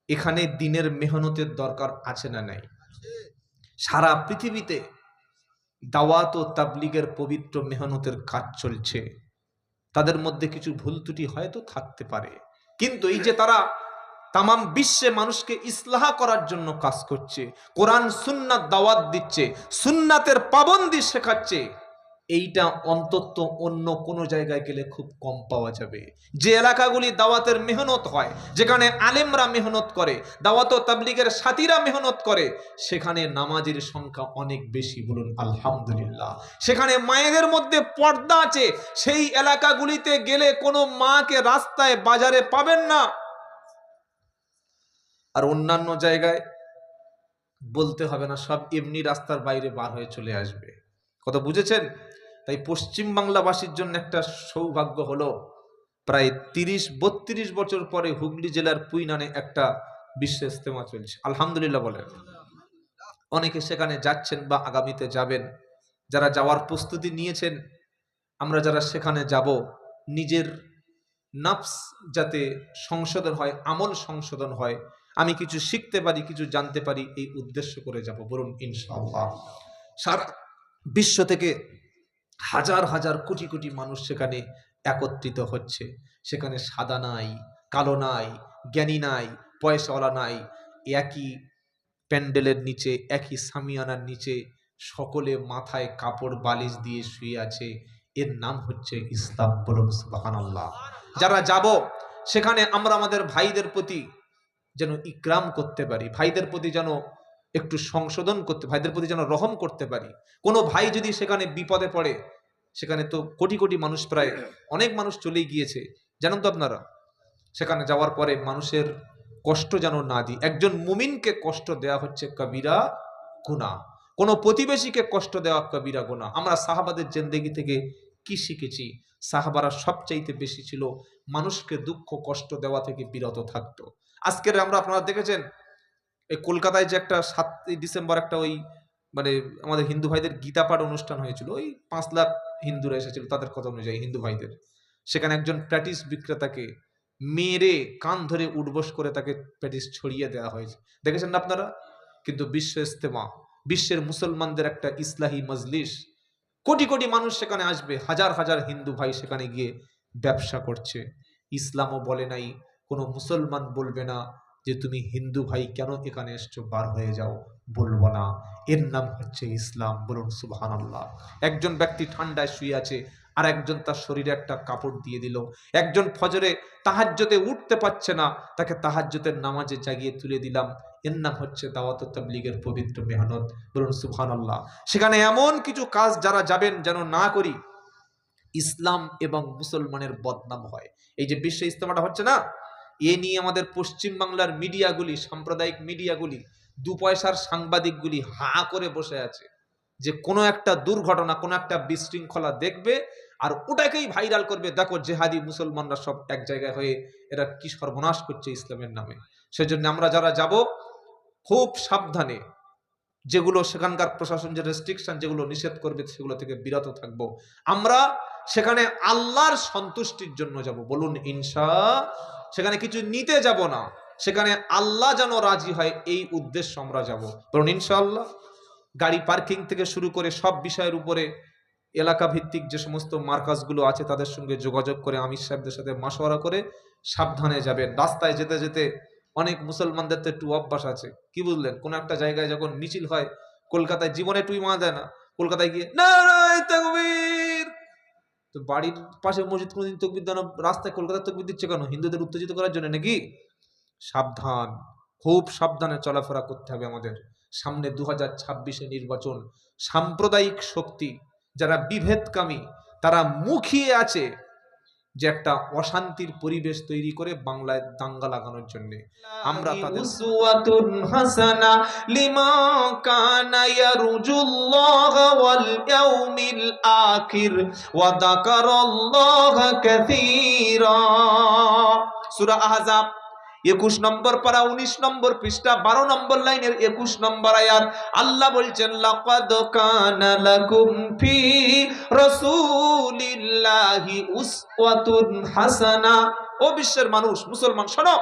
এখানে দিনের মেহনতের দরকার আছে না নাই? সারা পৃথিবীতে দাওয়াত ও তাবলীগের পবিত্র মেহনতের কাজ চলছে। তাদের মধ্যে কিছু ভুল ত্রুটি হয়তো থাকতে পারে, কিন্তু এই যে তারা তামাম বিশ্বে মানুষকে ইসলাহ করার জন্য কাজ করছে, কোরআন সুন্নাত দাওয়াত দিচ্ছে, সুন্নাতের পাবন্দি শেখাচ্ছে, এইটা অন্তত অন্য কোনো জায়গায় গেলে খুব কম পাওয়া যাবে। যে এলাকাগুলি দাওয়াতের মেহনত হয়, যেখানে আলেমরা মেহনত করে, দাওয়াত ও তাবলীগের সাথীরা মেহনত করে, সেখানে নামাজের সংখ্যা অনেক বেশি, বলুন আলহামদুলিল্লাহ। সেখানে মায়েদের মধ্যে পর্দা আছে, সেই এলাকাগুলিতে গেলে কোনো মাকে রাস্তায় বাজারে পাবেন না। আর অন্যান্য জায়গায় বলতে হবে না, সব এমনি রাস্তার বাইরে বার হয়ে চলে আসবে। কথা বুঝেছেন? তাই পশ্চিম বাংলাবাসীর জন্য একটা সৌভাগ্য হলো, প্রায় ৩০-৩২ বছর পরে হুগলি জেলার পুইনানে একটা বিশ্ব ইজতেমা চলছে। আলহামদুলিল্লাহ বলেন। অনেকে সেখানে যাচ্ছেন বা আগামীতে যাবেন। যারা যাওয়ার প্রস্তুতি নিয়েছেন, আমরা যারা সেখানে যাব, নিজের নফস যাতে সংশোধন হয়, আমল সংশোধন হয়, আমি কিছু শিখতে পারি, কিছু জানতে পারি, এই উদ্দেশ্য করে যাব, বলুন ইনশাআল্লাহ। সারা বিশ্ব থেকে হাজার হাজার কোটি কোটি মানুষ সেখানে একত্রিত হচ্ছে। সেখানে সাদা নাই, কালো নাই, জ্ঞানী নাই, পয়সাওয়ালা নাই, একই প্যান্ডেলের নিচে, একই সামিয়ানার নিচে সকলে মাথায় কাপড় বালিশ দিয়ে শুয়ে আছে। এর নাম হচ্ছে ইসলাম, বলুন সুবহানাল্লাহ। যারা যাব সেখানে আমরা আমাদের ভাইদের প্রতি যেন ইকরাম করতে পারি, ভাইদের প্রতি যেন একটু সংশোধন করতে, ভাইদের প্রতি যেন রহম করতে পারি। কোনো ভাই যদি সেখানে বিপদে পড়ে, সেখানে তো কোটি কোটি মানুষ, প্রায় অনেক মানুষ চলেই গিয়েছে, জানেন তো আপনারা। সেখানে যাওয়ার পরে মানুষের কষ্ট যেন না দিই। একজন মুমিনকে কষ্ট দেয়া হচ্ছে কবিরা গুনাহ, কোনো প্রতিবেশীকে কষ্ট দেওয়া কবিরা গুনাহ। আমরা সাহাবাদের জিন্দেগি থেকে কি শিখেছি? সাহাবারা সবচাইতে বেশি ছিল মানুষকে দুঃখ কষ্ট দেওয়া থেকে বিরত থাকতো। আজকের আমরা, আপনারা দেখেছেন, এই কলকাতায় যে একটা 7ই ডিসেম্বর একটা ওই মানে আমাদের হিন্দু ভাইদের গীতা পাঠ অনুষ্ঠান হয়েছিল, ওই 5 লাখ হিন্দুরা এসেছিল তাদের কথা অনুযায়ী, হিন্দু ভাইদের। সেখানে একজন প্যাটিস বিক্রেতাকে মেরে কান ধরে উঠবোস করে তাকে প্যাটিস ছড়িয়ে দেওয়া হয়েছে, দেখেছেন না আপনারা? কিন্তু বিশ্ব ইজতেমা, বিশ্বের মুসলমানদের একটা ইসলাহি মজলিস, কোটি কোটি মানুষ সেখানে আসবে, হাজার হাজার হিন্দু ভাই সেখানে গিয়ে ব্যবসা করছে। ইসলামও বলে নাই, কোনো মুসলমান বলবে না যে তুমি হিন্দু ভাই কেন এখানে এসছো, বার হয়ে যাও, বলবো না। এর নাম হচ্ছে ইসলাম, বলুন সুবহানাল্লাহ। একজন ব্যক্তি ঠান্ডায় শুয়ে আছে, আর একজন তার শরীরে একটা কাপড় দিয়ে দিল। একজন ফজরে তাহাজ্জুদে উঠতে পারছে না, তাকে তাহাজ্জুদের নামাজে জাগিয়ে তুলে দিলাম। এর নাম হচ্ছে দাওয়াত ও তাবলীগের পবিত্র মেহনত, বলুন সুবহানাল্লাহ। সেখানে এমন কিছু কাজ যারা যাবেন যেন না করি, ইসলাম এবং মুসলমানের বদনাম হয়। এই যে বিশ্ব ইজতেমাটা হচ্ছে না, এ নিয়ে আমাদের পশ্চিম বাংলার মিডিয়াগুলি, সাম্প্রদায়িক মিডিয়াগুলি, 2 পয়সার সাংবাদিকগুলি হাঁ করে বসে আছে যে কোনো একটা দুর্ঘটনা, কোনো একটা বিশৃঙ্খলা দেখবে আর ওটাকেই ভাইরাল করবে। দেখো জেহাদি মুসলমানরা সব এক জায়গায় হয়ে এরা কি সর্বনাশ করছে ইসলামের নামে। সেজন্য আমরা যারা যাব খুব সাবধানে, যেগুলো সেখানকার প্রশাসন যে রেস্ট্রিকশন, যেগুলো নিষেধ করবে, সেগুলো থেকে বিরত থাকব। আমরা সেখানে আল্লাহর সন্তুষ্টির জন্য যাব, বলুন ইনশাআল্লাহ। সেখানে কিছু নিতে যাব না, সেখানে আল্লাহ যেন রাজি হয়, এই উদ্দেশ্য আমরা যাব, বলুন ইনশাআল্লাহ। গাড়ি পার্কিং থেকে শুরু করে সব বিষয়ের উপরে এলাকা ভিত্তিক যে সমস্ত মার্কাজগুলো আছে তাদের সঙ্গে যোগাযোগ করে, আমির সাহেবদের সাথে মাশওয়ারা করে সাবধানে যাবেন। রাস্তায় যেতে যেতে অনেক মুসলমানদের তো একটু অভ্যাস আছে, কি বুঝলেন, কোন একটা জায়গায় যখন মিছিল হয়, কলকাতায় জীবনে টুই মারা যায় না, কলকাতায় গিয়ে নারায়ে তাকবীর, তো বাড়ির পাশে মসজিদ কোনদিন তাকবীর দেন, রাস্তায় কলকাতায় তাকবীর দিচ্ছে কেন? হিন্দুদের উত্তেজিত করার জন্য নাকি? সাবধান, খুব সাবধানে চলাফেরা করতে হবে আমাদের। সামনে 2026-এ নির্বাচন। সাম্প্রদায়িক শক্তি যারা বিভেদকামী, তারা মুখিয়ে আছে যে একটা অশান্তির পরিবেশ তৈরি করে বাংলায় দাঙ্গা লাগানোর জন্য। আমরা তাদের উসওয়াতুন হাসানা লিমা কানা ইয়ারজুল্লাহ ওয়াল ইয়াউমিল আখির ওয়া যাকারাল্লাহা কাসীরা। সূরা আহজাব 21 নম্বর পারা 19 নম্বর পৃষ্ঠা 12 নম্বর লাইনের 21 নম্বর আয়াত। আল্লাহ বলছেন লাকাদ কানা লাকুম ফি রাসূলিল্লাহি উসওয়াতুন হাসানা। ও বিশ্বের মানুষ, মুসলমান শোনো,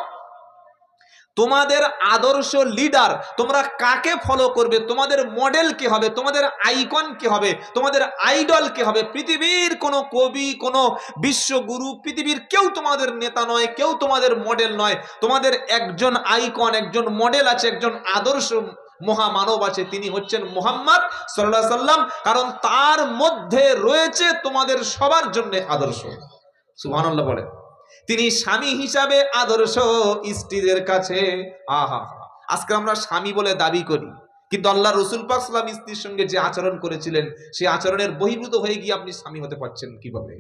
তোমাদের আদর্শ লিডার, তোমরা কাকে ফলো করবে, তোমাদের মডেল কে হবে, তোমাদের আইকন কে হবে, তোমাদের আইডল কে হবে। পৃথিবীর কোনো কবি, কোনো বিশ্বগুরু, পৃথিবীর কেউ তোমাদের নেতা নয়, কেউ তোমাদের মডেল নয়। তোমাদের একজন আইকন, একজন মডেল আছে, একজন আদর্শ মহামানব আছে, তিনি হচ্ছেন মুহাম্মদ সাল্লাল্লাহু আলাইহি সাল্লাম। কারণ তার মধ্যে রয়েছে তোমাদের সবার জন্য আদর্শ। সুবহানাল্লাহ বলে। তিনি স্বামী হিসাবে আদর্শ স্ত্রীদের কাছে। আহা, আজকে আমরা স্বামী বলে দাবি করি, কিন্তু আল্লাহ রসুল পাক সাল্লাল্লাহু আলাইহি ওয়াসাল্লাম স্ত্রীর সঙ্গে যে আচরণ করেছিলেন, সেই আচরণের বহির্ভূত হয়ে গিয়ে আপনি স্বামী হতে পারছেন কিভাবে?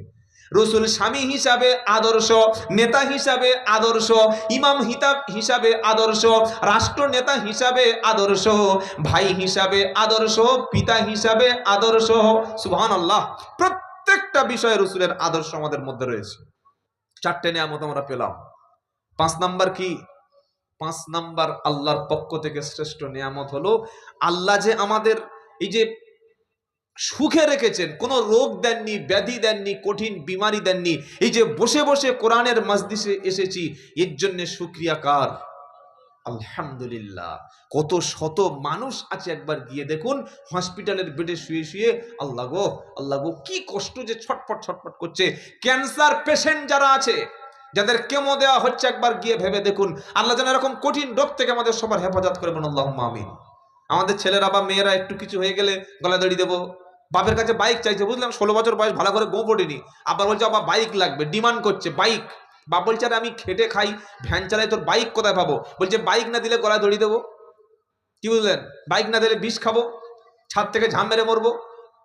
রসুল স্বামী হিসাবে আদর্শ, নেতা হিসাবে আদর্শ, ইমাম হিসাবে আদর্শ, রাষ্ট্র নেতা হিসাবে আদর্শ, ভাই হিসাবে আদর্শ, পিতা হিসাবে আদর্শ। সুবহানাল্লাহ। প্রত্যেকটা বিষয়ে রসুলের আদর্শ আমাদের মধ্যে রয়েছে। 4টে নিয়ামত আমরা পেলাম। 5 নাম্বার কি? 5 নাম্বার আল্লাহর পক্ষ থেকে শ্রেষ্ঠ নিয়ামত হলো, আল্লাহ যে আমাদের এই যে সুখে রেখেছেন, কোনো রোগ দেননি, ব্যাধি দেননি, কঠিন বিমারি দেননি। এই যে বসে বসে কোরআনের মজলিসে এসেছি, এর জন্য শুকরিয়া কার? আলহামদুলিল্লাহ। কত শত মানুষ আছে, একবার গিয়ে দেখুন হসপিটালের বেডে শুয়ে শুয়ে, আল্লাহ গো, আল্লাহ গো, কি কষ্ট যে ছটফট ছটফট করছে। ক্যান্সার পেশেন্ট যারা আছে, যাদের কেমো দেওয়া হচ্ছে, একবার গিয়ে ভেবে দেখুন। আল্লাহ যেন এরকম কঠিন রোগ থেকে আমাদের সবার হেফাজত করবেন, আল্লাহুম্মা আমিন। আমাদের ছেলেরা বা মেয়েরা একটু কিছু হয়ে গেলে গলা দড়ি দেবো, বাপের কাছে বাইক চাইছে, বুঝলাম 16 বছর বয়স, ভালো করে গো পড়েনি, আবার বলছে আবার বাইক লাগবে, ডিমান্ড করছে বাইক। বাপ বলছে আরে আমি খেটে খাই, ভ্যান চালাই, তোর বাইক কোথায় পাবো? বলছে বাইক না দিলে গলায় দড়ি দেবো। কি বুঝলেন? বাইক না দিলে বিষ খাবো, ছাদ থেকে ঝাম মেরে মরবো,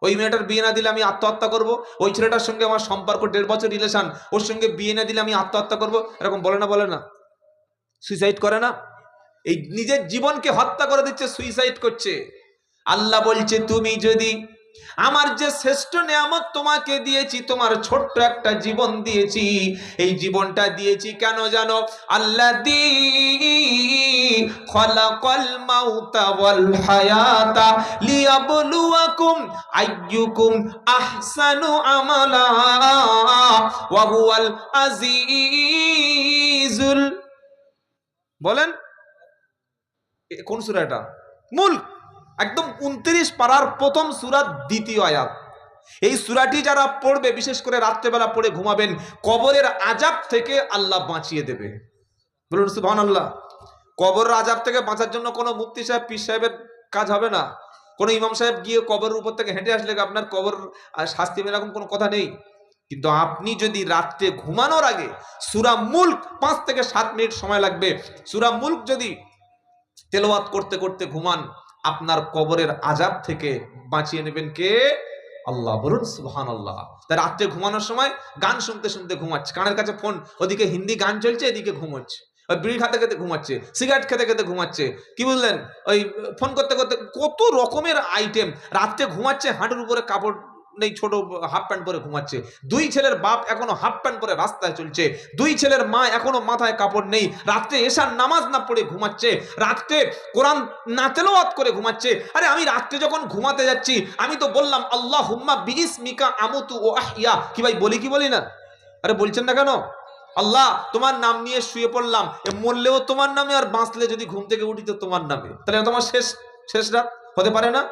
ওই মেয়েটার বিয়ে না দিলে আমি আত্মহত্যা করবো, ওই ছেলেটার সঙ্গে আমার সম্পর্ক 1.5 বছর রিলেশন, ওর সঙ্গে বিয়ে না দিলে আমি আত্মহত্যা করবো। এরকম বলে না? বলে না? সুইসাইড করে না? এই নিজের জীবনকে হত্যা করে দিচ্ছে, সুইসাইড করছে। আল্লাহ বলছে তুমি যদি আমার যে শ্রেষ্ঠ নিয়ামত তোমাকে দিয়েছি, তোমার ছোট্ট একটা জীবন দিয়েছি, এই জীবনটা দিয়েছি কেন জানো? আল্লাযী খালাকাল মাউতা ওয়াল হায়াতা লিয়াবলুয়াকুম আইয়ুকুম আহসানু আমালা ওয়া হুয়াল আজিজুল। বলেন কোন সূরা এটা? মুলক, একদম 29 পারার প্রথম সূরা, দ্বিতীয় আয়াত। এই সূরাটি যারা পড়বে, বিশেষ করে রাত্রেবেলা পড়ে ঘুমাবেন, কবরের আযাব থেকে আল্লাহ বাঁচিয়ে দেবে। বলুন সুবহানাল্লাহ। কবরের আযাব থেকে বাঁচার জন্য কোনো মুফতি সাহেব, পীর সাহেবের কাজ হবে না। কোনো ইমাম সাহেব গিয়ে কবরের উপর থেকে হেঁটে আসলে আপনার কবর শাস্তি হবে, এরকম কোনো কথা নেই। কিন্তু আপনি যদি রাত্রে ঘুমানোর আগে সূরা মুলক 5 থেকে 7 মিনিট সময় লাগবে, সূরা মুলক যদি তেলাওয়াত করতে করতে ঘুমান, আপনার কবরের আযাব থেকে বাঁচিয়ে নেবেন কে? আল্লাহ। বলুন সুবহানাল্লাহ। তাই রাত্রে ঘুমানোর সময় গান শুনতে শুনতে ঘুমাচ্ছে, কানের কাছে ফোন, ওদিকে হিন্দি গান চলছে, এদিকে ঘুমাচ্ছে, ওই বিড়ি খেতে খেতে ঘুমাচ্ছে, সিগারেট খেতে খেতে ঘুমাচ্ছে, কি বুঝলেন, ওই ফোন করতে করতে, কত রকমের আইটেম। রাত্রে ঘুমাচ্ছে, হাঁটুর উপরে কাপড় নেই, ছোট হাফ প্যান্ট পরে ঘুমাচ্ছে। 2 ছেলের বাপ এখনো হাফ প্যান্ট পরে রাস্তায় চলছে, 2 ছেলের মা এখনো মাথায় কাপড় নেই, রাত্রে এশার নামাজ না পড়ে ঘুমাচ্ছে, রাত্রে কোরআন না তেলাওয়াত করে ঘুমাচ্ছে। আরে আমি রাত্রে যখন ঘুমাতে যাচ্ছি, আমি তো বললাম আল্লাহুম্মা বিইসমিকা আমুতু ওয়া আহইয়া। কি ভাই, বলি কি বলি না? আরে বলছেন না কেন? আল্লাহ তোমার নাম নিয়ে শুয়ে পড়লাম, মরলেও তোমার নামে, আর বাঁচলে যদি ঘুম থেকে উঠি তো তোমার নামে। তাহলে তোমার শেষ রাত হতে পারে না?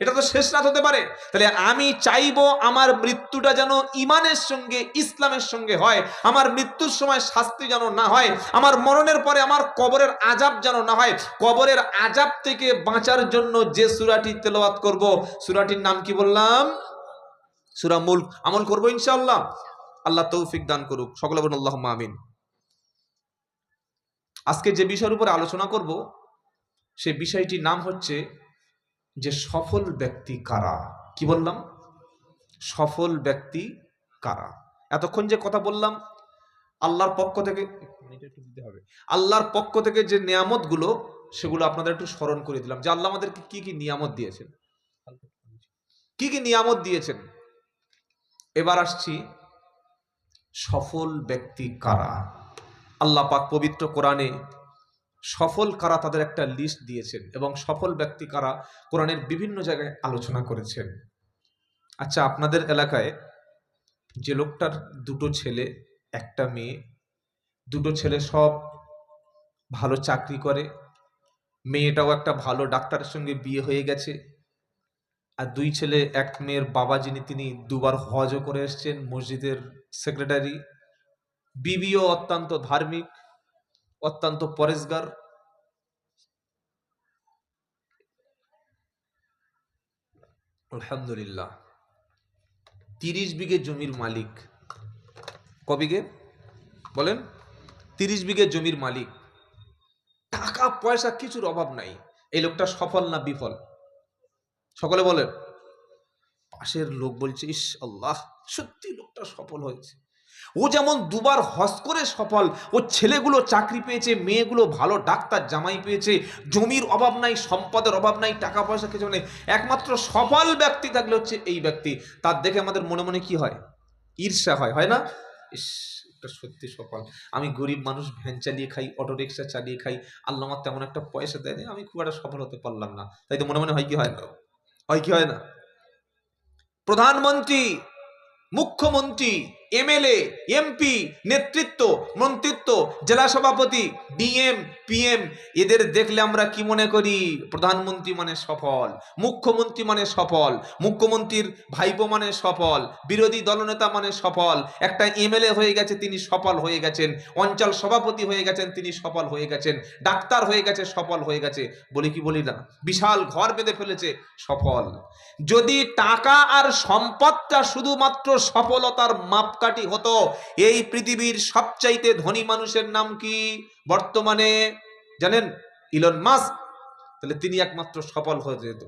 এটা তো শেষ রাত হতে পারে। তাহলে আমি চাইবো আমার মৃত্যুটা যেন ইমানের সঙ্গে, ইসলামের সঙ্গে হয়। আমার মৃত্যুর সময় শাস্তি যেন না হয়, আমার মরণের পরে আমার কবরের আযাব যেন না হয়। কবরের আযাব থেকে বাঁচার জন্য যে সূরাটি তেলাওয়াত করব, সূরাটির নাম কি বললাম? সূরা মুলক। আমল করব ইনশাআল্লাহ। আল্লাহ তৌফিক দান করুক। সকলে বলুন আল্লাহুম্মা আমিন। আজকে যে বিষয়ের উপর আলোচনা করব, সেই বিষয়টির নাম হচ্ছে যে সফল ব্যক্তি কারা। কি বললাম? সফল ব্যক্তি কারা। এতক্ষণ যে কথা বললাম, আল্লাহর পক্ষ থেকে, আল্লাহর পক্ষ থেকে যে নিয়ামতগুলো, সেগুলো আপনাদের একটু স্মরণ করে দিলাম, যে আল্লাহ আমাদেরকে কি কি নিয়ামত দিয়েছেন, কি কি নিয়ামত দিয়েছেন। এবার আসছি সফল ব্যক্তি কারা। আল্লাহ পাক পবিত্র কোরআনে সফল কারা তাদের একটা লিস্ট দিয়েছেন, এবং সফল ব্যক্তি কারা কোরআনের বিভিন্ন জায়গায় আলোচনা করেছেন। আচ্ছা, আপনাদের এলাকায় যে লোকটার 2টো ছেলে, 1টা মেয়ে, 2টো ছেলে সব ভালো চাকরি করে, মেয়েটাও একটা ভালো ডাক্তারের সঙ্গে বিয়ে হয়ে গেছে, আর দুই ছেলে এক মেয়ের বাবা যিনি তিনি দুবার হজও করে এসছেন, মসজিদের সেক্রেটারি, বিবিও অত্যন্ত ধার্মিক, অত্যন্ত পরেশগার। আলহামদুলিল্লাহ। 30 বিঘে জমির মালিক। ক বিঘে বলেন? 30 বিঘে জমির মালিক। টাকা পয়সা কিছুর অভাব নাই। এই লোকটা সফল না বিফল? সকলে বলেন। পাশের লোক বলছে, ইস আল্লাহ, সত্যি লোকটা সফল হয়েছে। ও যেমন দুবার হজ করে সফল, ও ছেলেগুলো চাকরি পেয়েছে, মেয়েগুলো ভালো ডাক্তার জামাই পেয়েছে, জমির অভাব নাই, সম্পদের অভাব নাই, টাকা পয়সা কিছু নেই। একমাত্র সফল ব্যক্তি থাকলে হচ্ছে এই ব্যক্তি। তার দেখে আমাদের মনে মনে কি হয়? ঈর্ষা হয়, হয় না? ইস, এটা সত্যি সফল। আমি গরিব মানুষ, ভ্যান চালিয়ে খাই, অটো রিক্সা চালিয়ে খাই, আল্লাহ আমার তেমন একটা পয়সা দেয়নি, আমি খুব একটা সফল হতে পারলাম না। তাই তো মনে মনে হয় কি হয় না? হয় কি হয় না? প্রধানমন্ত্রী, মুখ্যমন্ত্রী, এমএলএ, এমপি, নেতৃত্ব, মন্ত্রিত্ব, জেলা সভাপতি, ডিএম, পিএম, এদের দেখলে আমরা কি মনে করি? প্রধানমন্ত্রী মানে সফল, মুখ্যমন্ত্রী মানে সফল, মুখ্যমন্ত্রীর ভাইপো মানে সফল, বিরোধী দলনেতা মানে সফল, একটা এমএলএ হয়ে গেছে তিনি সফল হয়ে গেছেন, অঞ্চল সভাপতি হয়ে গেছেন তিনি সফল হয়ে গেছেন, ডাক্তার হয়ে গেছে সফল হয়ে গেছে। বলি কি বলি না? বিশাল ঘর বেঁধে ফেলেছে, সফল। যদি টাকা আর সম্পদটা শুধুমাত্র সফলতার মাপকাঠি হতো, এই পৃথিবীর সবচাইতে ধনী মানুষের নাম কি বর্তমানে জানেন? Elon Musk. তাহলে তিনি একমাত্র সফল হয়ে যেত।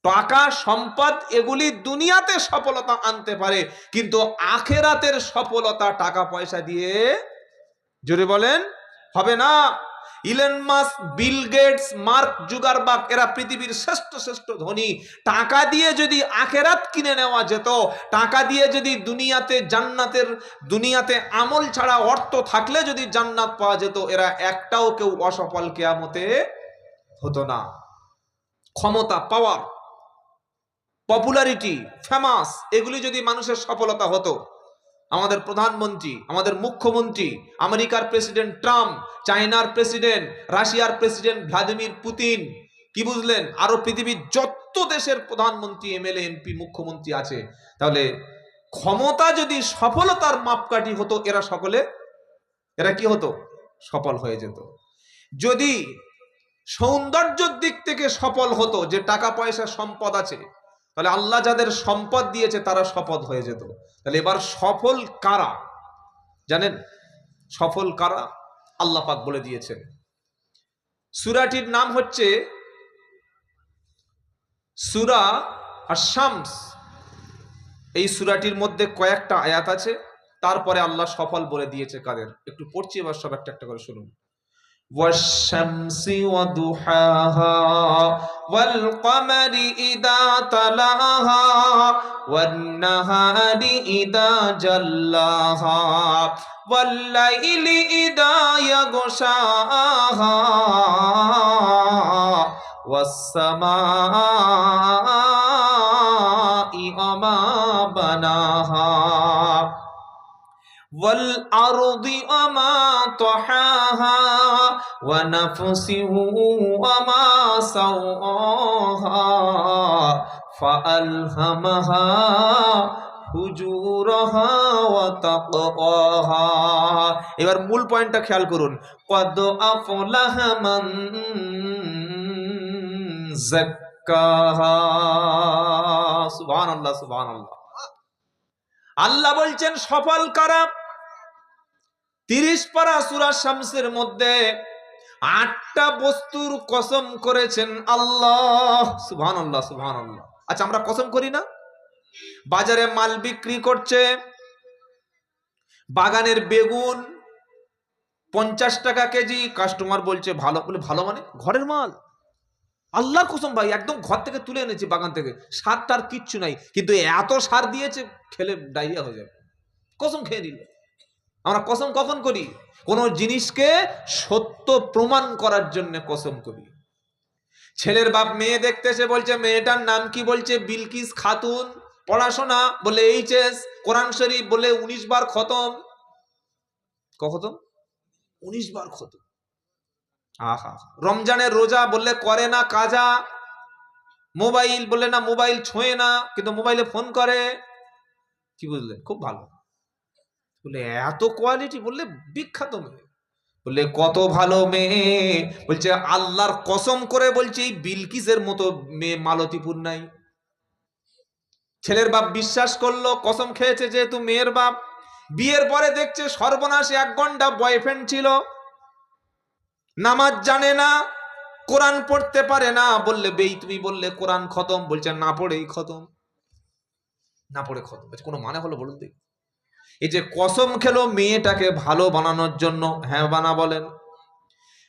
টাকা সম্পদ এগুলি দুনিয়াতে সফলতা আনতে পারে, কিন্তু আখেরাতের সফলতা টাকা পয়সা দিয়ে, জোরে বলেন, হবে না। Elon Musk, Bill Gates, Mark Zuckerberg, এরা পৃথিবীর শ্রেষ্ঠ শ্রেষ্ঠ ধনী। টাকা দিয়ে যদি আখেরাত কিনে নেওয়া যেত, টাকা দিয়ে যদি দুনিয়াতে জান্নাতের, দুনিয়াতে আমল ছাড়া অর্থ থাকলে যদি জান্নাত পাওয়া যেত, এরা একটাও কেউ অসফল কিয়ামতে হতো না। ক্ষমতা, পাওয়ার, পপুলারিটি, ফেমাস, এগুলি যদি মানুষের সফলতা হতো, আমাদের প্রধানমন্ত্রী, আমাদের মুখ্যমন্ত্রী, আমেরিকার প্রেসিডেন্ট ট্রাম্প, চায়নার প্রেসিডেন্ট, রাশিয়ার প্রেসিডেন্ট ভ্লাদিমির পুতিন, কি বুঝলেন, আরো পৃথিবীর যত দেশের প্রধানমন্ত্রী, এমএলএ, এমপি, মুখ্যমন্ত্রী আছে, তাহলে ক্ষমতা যদি সফলতার মাপকাঠি হতো, এরা সকলে, এরা কি হতো? সফল হয়ে যেত। যদি সৌন্দর্যের দিক থেকে সফল হতো, যে টাকা পয়সা সম্পদ আছে, তাহলে আল্লাহ যাদের সম্পদ দিয়েছে তারা সফল হয়ে যেত। তাহলে এবার সফল কারা জানেন? সফল কারা? আল্লাহ পাক বলে দিয়েছেন। সূরাটির নাম হচ্ছে সূরা আশ-শামস। এই সূরাটির মধ্যে কয়েকটা আয়াত আছে, তারপরে আল্লাহ সফল বলে দিয়েছে কাদের। একটু পড়ছি, এবার সব একটা একটা করে শুনুন। والشمس وضحاها والقمر إذا تلاها والنهار إذا جلاها والليل إذا يغشاها والسماء وما بناها والأرض وما طحاها ونفس وما سواها فألهمها ফুজুরহা ওয়া তাকওয়াহা। এবার মূল পয়েন্টটা খেয়াল করুন। কদ আফলাহা মান যাক্কাহা। সুবহানাল্লাহ, সুবহানাল্লাহ। আল্লাহ বলছেন সফল কারা? 30 পারা সূরা শামসের মধ্যে 8টা বস্তুর কসম করেছেন আল্লাহ। সুবহানাল্লাহ, সুবহানাল্লাহ। আচ্ছা, আমরা কসম করি না? বাজারে মাল বিক্রি করছে, বাগানের বেগুন 50 টাকা কেজি, কাস্টমার বলছে ভালো, বলে ভালো মানে ঘরের মাল। আল্লাহর কসম ভাই, একদম ঘর থেকে তুলে এনেছি, বাগান থেকে, সার টার কিচ্ছু নাই, কিন্তু এত সার দিয়েছে খেলে ডায়রিয়া হয়ে যাবে। কসম খেয়ে নিল। আমরা কসম কখন করি? কোন জিনিসকে সত্য প্রমাণ করার জন্য কসম করি। ছেলের বাপ মেয়ে দেখতে এসে বলছে, মেয়েটার নাম কি? বলছে বিলকিস খাতুন। পড়াশোনা বলে এইচএস, কোরআন শরীফ বলে 19 বার খতম। খতম 19 বার খতম। আহা, রমজানের রোজা বললে করে না কাজা, মোবাইল বললে না মোবাইল ছোঁয়ে না, কিন্তু মোবাইলে ফোন করে। কি বুঝলেন? খুব ভালো। বলে এত কোয়ালিটি, বললে বিখ্যাত মেয়ে। বললে কত ভালো মেয়ে, বলছে আল্লাহর কসম করে বলছে এই বিলকিসের মতো মেয়ে মালতীপুর নাই। ছেলের বাপ বিশ্বাস করলো, কসম খেয়েছে যেহেতু মেয়ের বাপ। বিয়ের পরে দেখছে সর্বনাশ, 1 ঘন্টা বয়ফ্রেন্ড ছিল, নামাজ জানে না, কোরআন পড়তে পারে না। বললে বেই তুমি বললে কোরআন খতম, বলছে না পড়েই খতম। না পড়ে খতম, কোনো মানে হলো বলুন দেখি? এই যে কসম খেলো মেয়েটাকে ভালো বানানোর জন্য, হ্যাঁ বানা বলেন।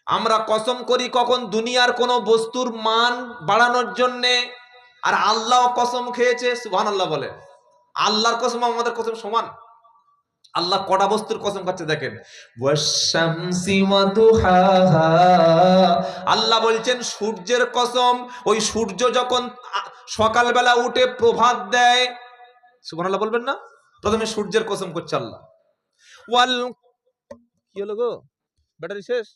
আমরা কসম করি কখন দুনিয়ার কোনো বস্তুর মান বাড়ানোর জন্যে, আর আল্লাহ কসম খেয়েছে, সুবহানাল্লাহ বলেন। আল্লাহর কসম আমাদের কসম সমান। আল্লাহ কটা বস্তুর কসম খাচ্ছে দেখেন, ওয়াশ-শামসি ওয়া দুহাহা। আল্লাহ বলছেন সূর্যের কসম, ওই সূর্য যখন সকালবেলা উঠে প্রভাত দেয়, সুবহানাল্লাহ বলবেন না? প্রথমে সূর্যের কসম করছে আল্লাহ। ওয়াল, কি হলো গো, ব্যাটারি শেষ?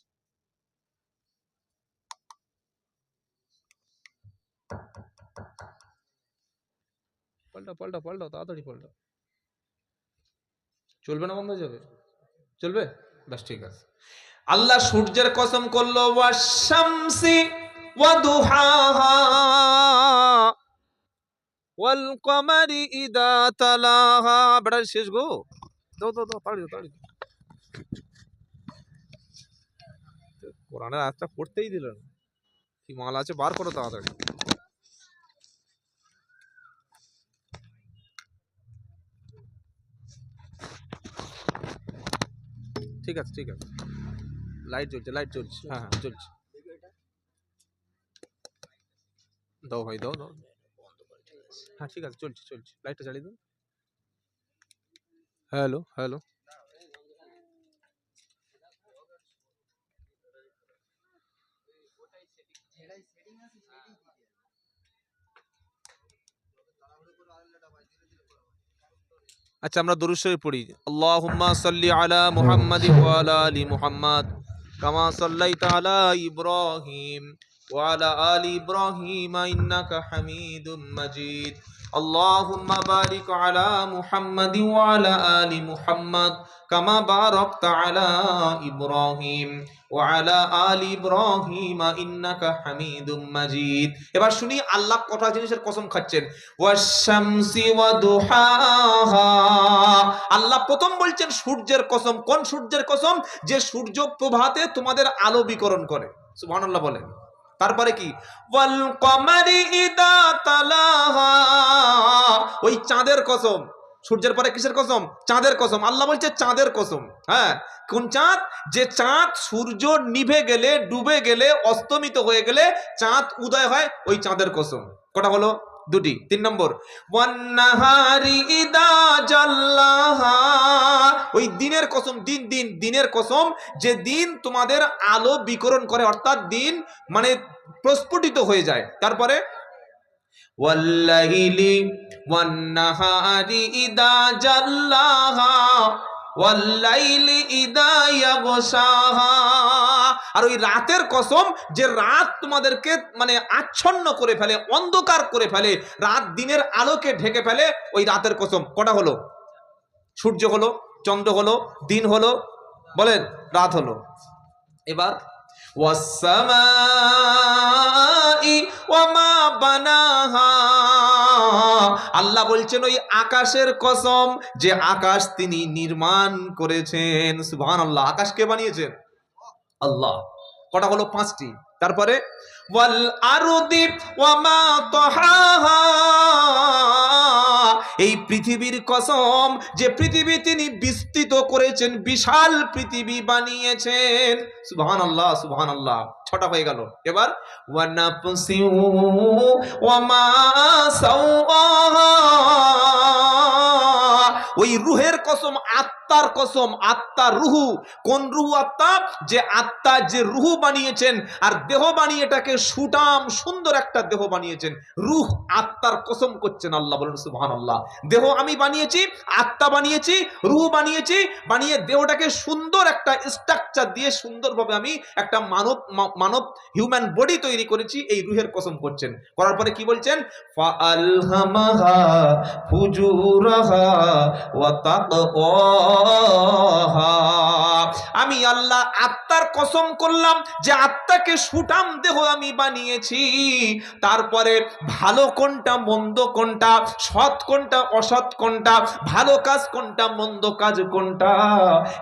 পাল্টা পাল্টা পাল্টা, তাড়াতাড়ি পাল্টা। চলবে না, বন্ধ হয়ে যাবে? চলবে, বেশ ঠিক আছে। আল্লাহ সূর্যের কসম করলো, ওয়াশ-শামসি ওয়া দুহাহা ওয়াল কমারি ইদা তালাহা। ব্যাটারি শেষ গো, দাও দাও দাও, তাড়ি তাড়ি। কোরআনের আয়াতটা পড়তেই দিলেন, কি মাল আছে বার করো তাড়াতাড়ি। ঠিক আছে ঠিক আছে, লাইট জ্বলছে, লাইট জ্বলছে, হ্যাঁ হ্যাঁ জ্বলছে। দাও ভাই দাও দাও, হ্যাঁ ঠিক আছে, চলছে চলছে, লাইটটা জ্বালিয়ে দিন। Hello hello. আচ্ছা আমরা দরুদ শরীফ পড়ি। আল্লাহুম্মা সাল্লি আলা মুহাম্মাদিন ওয়া আলা আলি মুহাম্মাদ কামা সাল্লাইতা আলা ইব্রাহিম ওয়া আলা আলি ইব্রাহিম ইন্নাকা হামিদুম মাজিদ। আল্লাহুম্মা বারিক আলা মুহাম্মাদিন ওয়া আলা আলি মুহাম্মাদ কামা বারাকতা আলা ইব্রাহিম ওয়া আলা আলি ইব্রাহিম ইন্নাকা হামিদুম মাজিদ। এবার শুনি আল্লাহ কটা জিনিসের কসম খাচ্ছেন। ওয়াশ-শামসি ওয়া দুহাহা। আল্লাহ প্রথম বলছেন সূর্যের কসম। কোন সূর্যের কসম? যে সূর্য প্রভাতে তোমাদের আলো বিকরণ করে, সুবহানাল্লাহ বলেন। তারপরে কি? ওয়াল কমারি ইদা তালাহা। ওই চাঁদের কসম। সূর্যের পরে কিসের কসম? চাঁদের কসম। আল্লাহ বলছে চাঁদের কসম। হ্যাঁ, কোন চাঁদ? যে চাঁদ সূর্য নিভে গেলে, ডুবে গেলে, অস্তমিত হয়ে গেলে চাঁদ উদয় হয়, ওই চাঁদের কসম। কটা হলো? দুটি। 3 নম্বর, ওয়ান নাহারি ইদা জাল্লাহা। ওই দিনের কসম, দিন দিন দিনের কসম, যে দিন তোমাদের আলো বিকরণ করে, অর্থাৎ দিন মানে প্রস্ফুটিত হয়ে যায়। তারপরে ওয়াল্লাইলি ওয়ান নাহারি ইদা জাল্লাহা ওয়াল্লাইলি ইদা ইয়াগশাহা। আর ওই রাতের কসম, যে রাত তোমাদেরকে মানে আচ্ছন্ন করে ফেলে, অন্ধকার করে ফেলে, রাত দিনের আলোকে ঢেকে ফেলে, ওই রাতের কসম। কটা হলো? সূর্য হলো, চন্দ্র হলো, দিন হলো, বলেন রাত হলো। এবার ওয়াস-সামাই ওয়া মা বানাহা। আল্লাহ বলছেন ওই আকাশের কসম, যে আকাশ তিনি নির্মাণ করেছেন, সুবহানাল্লাহ। আকাশ কে বানিয়েছেন? আল্লাহ। কটা হলো? 5টি। তারপরে ওয়াল আরদি ওয়া মা তাহাহা। এই পৃথিবীর কসম, যে পৃথিবী তিনি বিস্তৃত করেছেন, বিশাল পৃথিবী বানিয়েছেন, সুবহানাল্লাহ সুবহানাল্লাহ। 6টা হয়ে গেল। এবার ওয়া নাফসি ওয়া মা সাওয়াহা। ওই রুহের কসম, আত্মার কসম, আত্মা রুহু। কোন রুহু? আত্মা। যে আত্মা, যে রুহু বানিয়েছেন আর দেহ বানিয়ে এটাকে সুঠাম সুন্দর একটা দেহ বানিয়েছেন, রুহ আত্মার কসম করছেন আল্লাহ। বলেন সুবহানাল্লাহ। দেহ আমি বানিয়েছি, আত্মা বানিয়েছি, রুহ বানিয়েছি, বানিয়ে দেহটাকে সুন্দর একটা স্ট্রাকচার দিয়ে সুন্দরভাবে আমি একটা মানব হিউম্যান বডি তৈরি করেছি, এই রুহের কসম করছেন। করার পরে কি বলছেন? ফাআলহামাহা ফুজুরাহা ওয়া তাকওয়াহা। আমি আল্লাহ আত্মার কসম করলাম যে আত্মাকে সুঠাম দেহ আমি বানিয়েছি। তারপরে ভালো কোনটা, মন্দ কোনটা, সৎ কোনটা, অসৎ কোনটা, ভালো কাজ কোনটা, মন্দ কাজ কোনটা,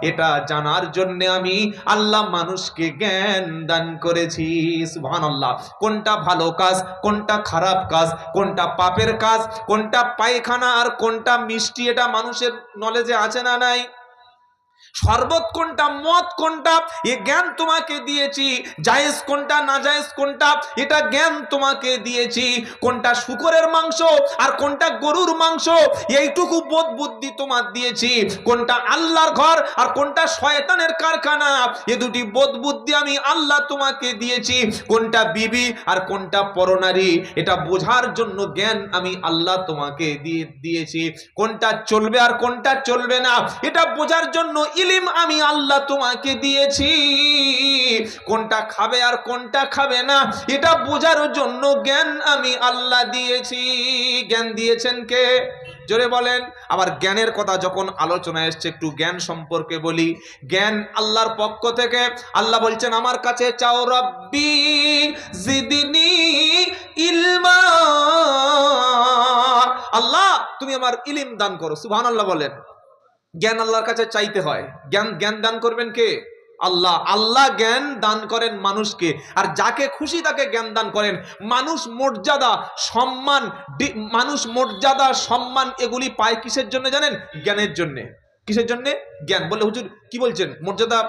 এটা জানার জন্য আমি আল্লাহ মানুষকে জ্ঞান দান করেছি। সুবহানাল্লাহ। কোনটা ভালো কাজ, কোনটা খারাপ কাজ, কোনটা পাপের কাজ, কোনটা পায়খানা আর কোনটা মিষ্টি, এটা মানুষের নলেজে আছে না নাই? শরবত কোনটা, মদ কোনটা, এ জ্ঞান তোমাকে দিয়েছি। জায়েজ কোনটা, নাজায়েজ কোনটা, এটা জ্ঞান তোমাকে দিয়েছি। কোনটা শুকরের মাংস আর কোনটা গরুর মাংস, এইটুকু বোধ বুদ্ধি তোমার দিয়েছি। কোনটা আল্লাহর ঘর আর কোনটা শয়তানের কারখানা, এ দুটি বোধ বুদ্ধি আমি আল্লাহ তোমাকে দিয়েছি। কোনটা বিবি আর কোনটা পরনারী, এটা বোঝার জন্য জ্ঞান আমি আল্লাহ তোমাকে দিয়েছি। কোনটা চলবে আর কোনটা চলবে না, এটা বোঝার জন্য ইলম আমি আল্লাহ তোমাকে দিয়েছি। কোনটা খাবে আর কোনটা খাবে না, এটা বোঝার জন্য জ্ঞান আমি আল্লাহ দিয়েছি। জ্ঞান দিয়েছেন কে? জোরে বলেন। আবার জ্ঞানের কথা যখন আলোচনা এসছে, একটু জ্ঞান সম্পর্কে বলি। জ্ঞান আল্লাহর পক্ষ থেকে। আল্লাহ বলছেন আমার কাছে চাও, রব্বি জিদনি ইলমা। আল্লাহ তুমি আমার ইলম দান করো। সুবহানাল্লাহ বলেন। জ্ঞান আল্লাহর কাছে চাইতে হয়। জ্ঞান দান করবেন কে? আল্লাহ। আল্লাহ জ্ঞান দান করেন মানুষকে, আর যাকে খুশি তাকে জ্ঞান দান করেন। মানুষ মর্যাদা, সম্মান এগুলি পায় কিসের জন্য জানেন? জ্ঞানের জন্য। কিসের জন্য? জ্ঞান। বলে হুজুর কি বলছেন? মর্যাদা,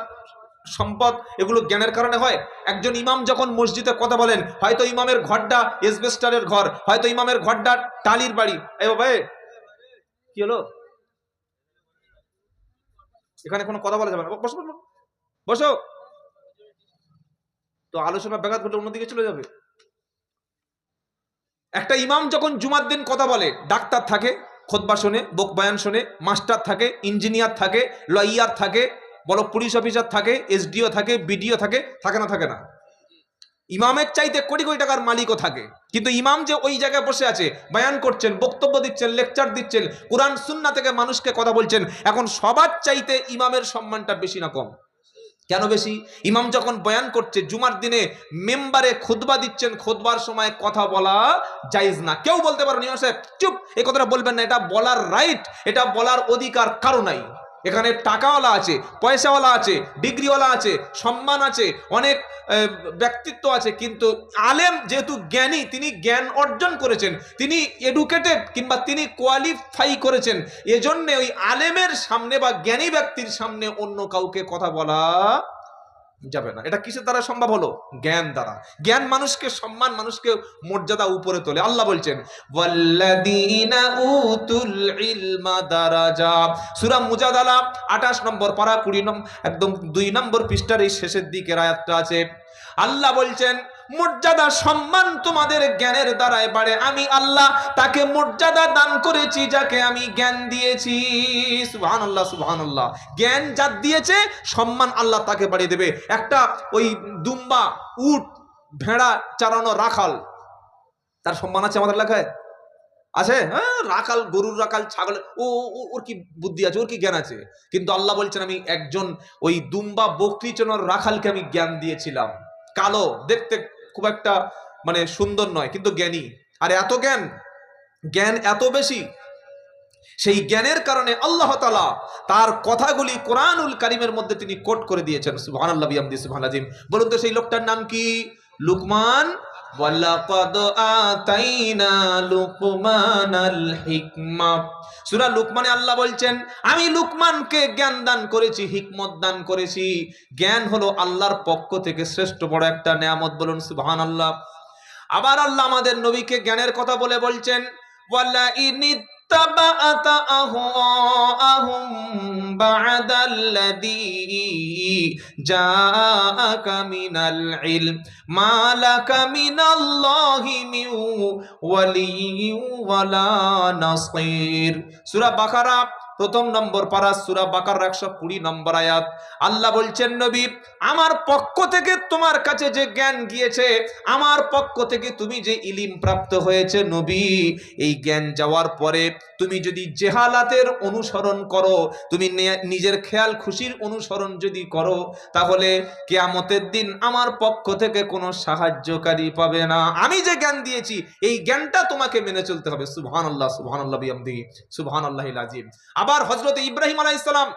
সম্পদ এগুলো জ্ঞানের কারণে হয়। একজন ইমাম যখন মসজিদে কথা বলেন, হয়তো ইমামের ঘরটা এসবেস্টারের ঘর, হয়তো ইমামের ঘরটা টালির বাড়ি। এই বাবা, কি হলো? এখানে কোনো কথা বলা যাবে না। বসো বসো বসো। তো আলোচনা ব্যাঘাত ঘটলে অন্যদিকে চলে যাবে। একটা ইমাম যখন জুমার দিন কথা বলে, ডাক্তার থাকে খুতবা শোনে, বয়ান শোনে, মাস্টার থাকে, ইঞ্জিনিয়ার থাকে, লয়ার থাকে, বড় পুলিশ অফিসার থাকে, এসডিও থাকে, বিডিও থাকে, থাকে না? থাকে না? ইমামের চাইতে কোটি কোটি টাকার মালিকও থাকে। কিন্তু ইমাম যে ওই জায়গায় বসে আছে, বয়ান করছেন, বক্তব্য দিচ্ছেন, লেকচার দিচ্ছেন, কোরআন সুন্নাহ থেকে মানুষকে কথা বলছেন, এখন সবার চাইতে ইমামের সম্মানটা বেশি না কম? কেন বেশি? ইমাম যখন বয়ান করছে, জুমার দিনে মেম্বারে খুতবা দিচ্ছেন, খুতবার সময় কথা বলা জায়েজ না। কেউ বলতে পারেন ইমাম সাহেব চুপ, এই কথাটা বলবেন না, এটা বলার রাইট, এটা বলার অধিকার কারো নাই। এখানে টাকাওয়ালা আছে, পয়সাওয়ালা আছে, ডিগ্রিওয়ালা আছে, সম্মান আছে, অনেক ব্যক্তিত্ব আছে, কিন্তু আলেম যেহেতু জ্ঞানী, তিনি জ্ঞান অর্জন করেছেন, তিনি এডুকেটেড কিংবা তিনি কোয়ালিফাই করেছেন, এজন্য ওই আলেমের সামনে বা জ্ঞানী ব্যক্তির সামনে অন্য কাউকে কথা বলা যাবে না। এটা কিসের দ্বারা সম্ভব হলো? জ্ঞান দ্বারা। জ্ঞান মানুষকে সম্মান, মানুষকে মর্যাদা উপরে তোলে। আল্লাহ বলছেন ওয়াল্লাযীনা উতুল ইলমা দারাজাত। সূরা মুজাদালা 28 নম্বর পারা 20 নম্বর একদম 2 নম্বর পৃষ্ঠার এই শেষের দিকের আয়াতটা আছে। আল্লাহ বলছেন মর্যাদা, সম্মান তোমাদের জ্ঞানের দ্বারাই বাড়ে। আমি আল্লাহ তাকে মর্যাদা দান করেছি যাকে আমি জ্ঞান দিয়েছি। সুবহানাল্লাহ, সুবহানাল্লাহ। জ্ঞান যার দিয়েছে, সম্মান আল্লাহ তাকে বাড়িয়ে দেবে। একটা ওই দুম্বা, উট, ভেড়া চারানো রাখাল, তার সম্মান আছে আমাদের এলাকায়? আছে? হ্যাঁ, রাখাল, গরুর রাখাল, ছাগল, ওর কি বুদ্ধি আছে, ওর কি জ্ঞান আছে? কিন্তু আল্লাহ বলছেন আমি একজন ওই দুম্বা, বকরি চারানোর রাখালকে আমি জ্ঞান দিয়েছিলাম। কালো, দেখতে খুব একটা মানে সুন্দর নয়, কিন্তু জ্ঞানী। আর এত জ্ঞান এত বেশি, সেই জ্ঞানের কারণে আল্লাহ তাআলা তার কথাগুলি কোরআনুল কারীমের মধ্যে তিনি কোট করে দিয়েছেন। সুবহানাল্লাহ বিহামদিহি সুবহানাল আযীম। বলুন তো সেই লোকটার নাম কি? লুকমান। ওয়ালাকাদ আতাইনা লুকমানাল হিকমা। সূরা লুকমানে আল্লাহ বলছেন আমি লুকমানকে জ্ঞান দান করেছি, হিকমত দান করেছি। জ্ঞান হলো আল্লাহর পক্ষ থেকে শ্রেষ্ঠ বড় একটা নেয়ামত। বলুন সুবহানাল্লাহ। আবার আল্লাহ আমাদের নবীকে জ্ঞানের কথা বলে বলছেন ওয়ালা ইনিত اتبعت أهواءهم بعد الذي جاءك من العلم ما لك من الله من ولي ولا نصير। সূরা বাকারা প্রথম নম্বর পারা, সূরা বাকারা 120 নম্বর আয়াত। আল্লাহ বলছেন, নবী আমার পক্ষ থেকে তোমার কাছে যে জ্ঞান গিয়েছে, আমার পক্ষ থেকে তুমি যে ইলম প্রাপ্ত হয়েছে নবী, এই জ্ঞান যাওয়ার পরে তুমি যদি জেহালাতের অনুসরণ করো, তুমি নিজের খেয়াল খুশির অনুসরণ যদি করো, তাহলে কিয়ামতের দিন আমার পক্ষ থেকে কোনো সাহায্যকারী পাবে না। আমি যে জ্ঞান দিয়েছি এই জ্ঞানটা তোমাকে মেনে চলতে হবে। সুবহানাল্লাহ, সুবহানাল্লাহ বিহামদিহি, সুবহানাল্লাহিল আযীম। আবার হযরত ইব্রাহিম আলাইহিস সালাম,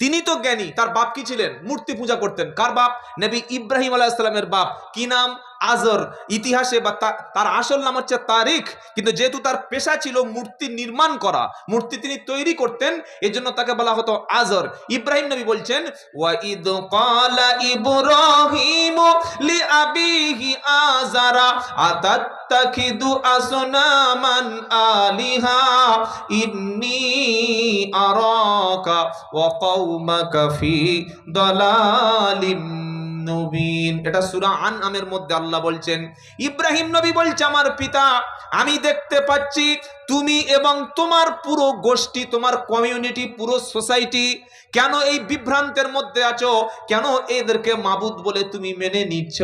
তিনি তো জ্ঞানী, তার বাপ কি ছিলেন? মূর্তি পূজা করতেন। কার বাপ? নবী ইব্রাহিম আলাইহিস সালামের বাপ। কি নাম? আজর। ইতিহাসে বা তার আসল নাম হচ্ছে তারিখ, কিন্তু যেহেতু তার পেশা ছিল মূর্তি নির্মাণ করা, মূর্তি তিনি তৈরি করতেন, এজন্য তাকে বলা হতো আজর। ইব্রাহিম নবী বলছেন, ওয়া ইদ ক্বালা ইব্রাহিম লিআবিহি আযারা আতাত্তাখিদু আসনামান আলিহা ইন্নী আরাকা ওয়া কওমাকা ফি দালালিম নবীন। এটা সূরা আনআমের মধ্যে আল্লাহ বলছেন, ইব্রাহিম নবী বলছে, আমার পিতা আমি দেখতে পাচ্ছি তুমি এবং তোমার পুরো গোষ্ঠী, তোমার কমিউনিটি, পুরো সোসাইটি কেন এই বিভ্রান্তের মধ্যে আছো, কেন এদেরকে মাবুদ বলে তুমি মেনে নিচ্ছ।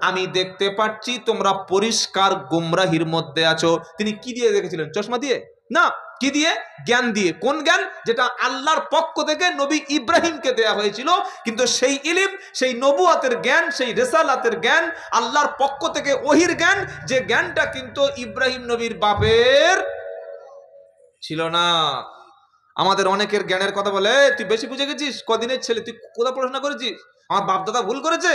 আমি দেখতে পাচ্ছি তোমরা পরিষ্কার গোমরাহির মধ্যে আছো। তিনি কি দিয়ে দেখেছিলেন? চশমা দিয়ে না, কি দিয়ে? জ্ঞান দিয়ে। কোন জ্ঞান? যেটা আল্লাহর পক্ষ থেকে নবী ইব্রাহিমকে দেয়া হয়েছিল। কিন্তু সেই ইলম, সেই নবুয়াতের জ্ঞান, সেই রিসালাতের জ্ঞান, আল্লাহর পক্ষ থেকে ওহির জ্ঞান, যে জ্ঞানটা কিন্তু ইব্রাহিম নবীর বাপের ছিল না। আমাদের অনেকের জ্ঞানের কথা বলে, তুই বেশি বুঝে গেছিস, কদিনের ছেলে, তুই কোথায় পড়াশোনা করেছিস? আমার বাপ দাদা ভুল করেছে,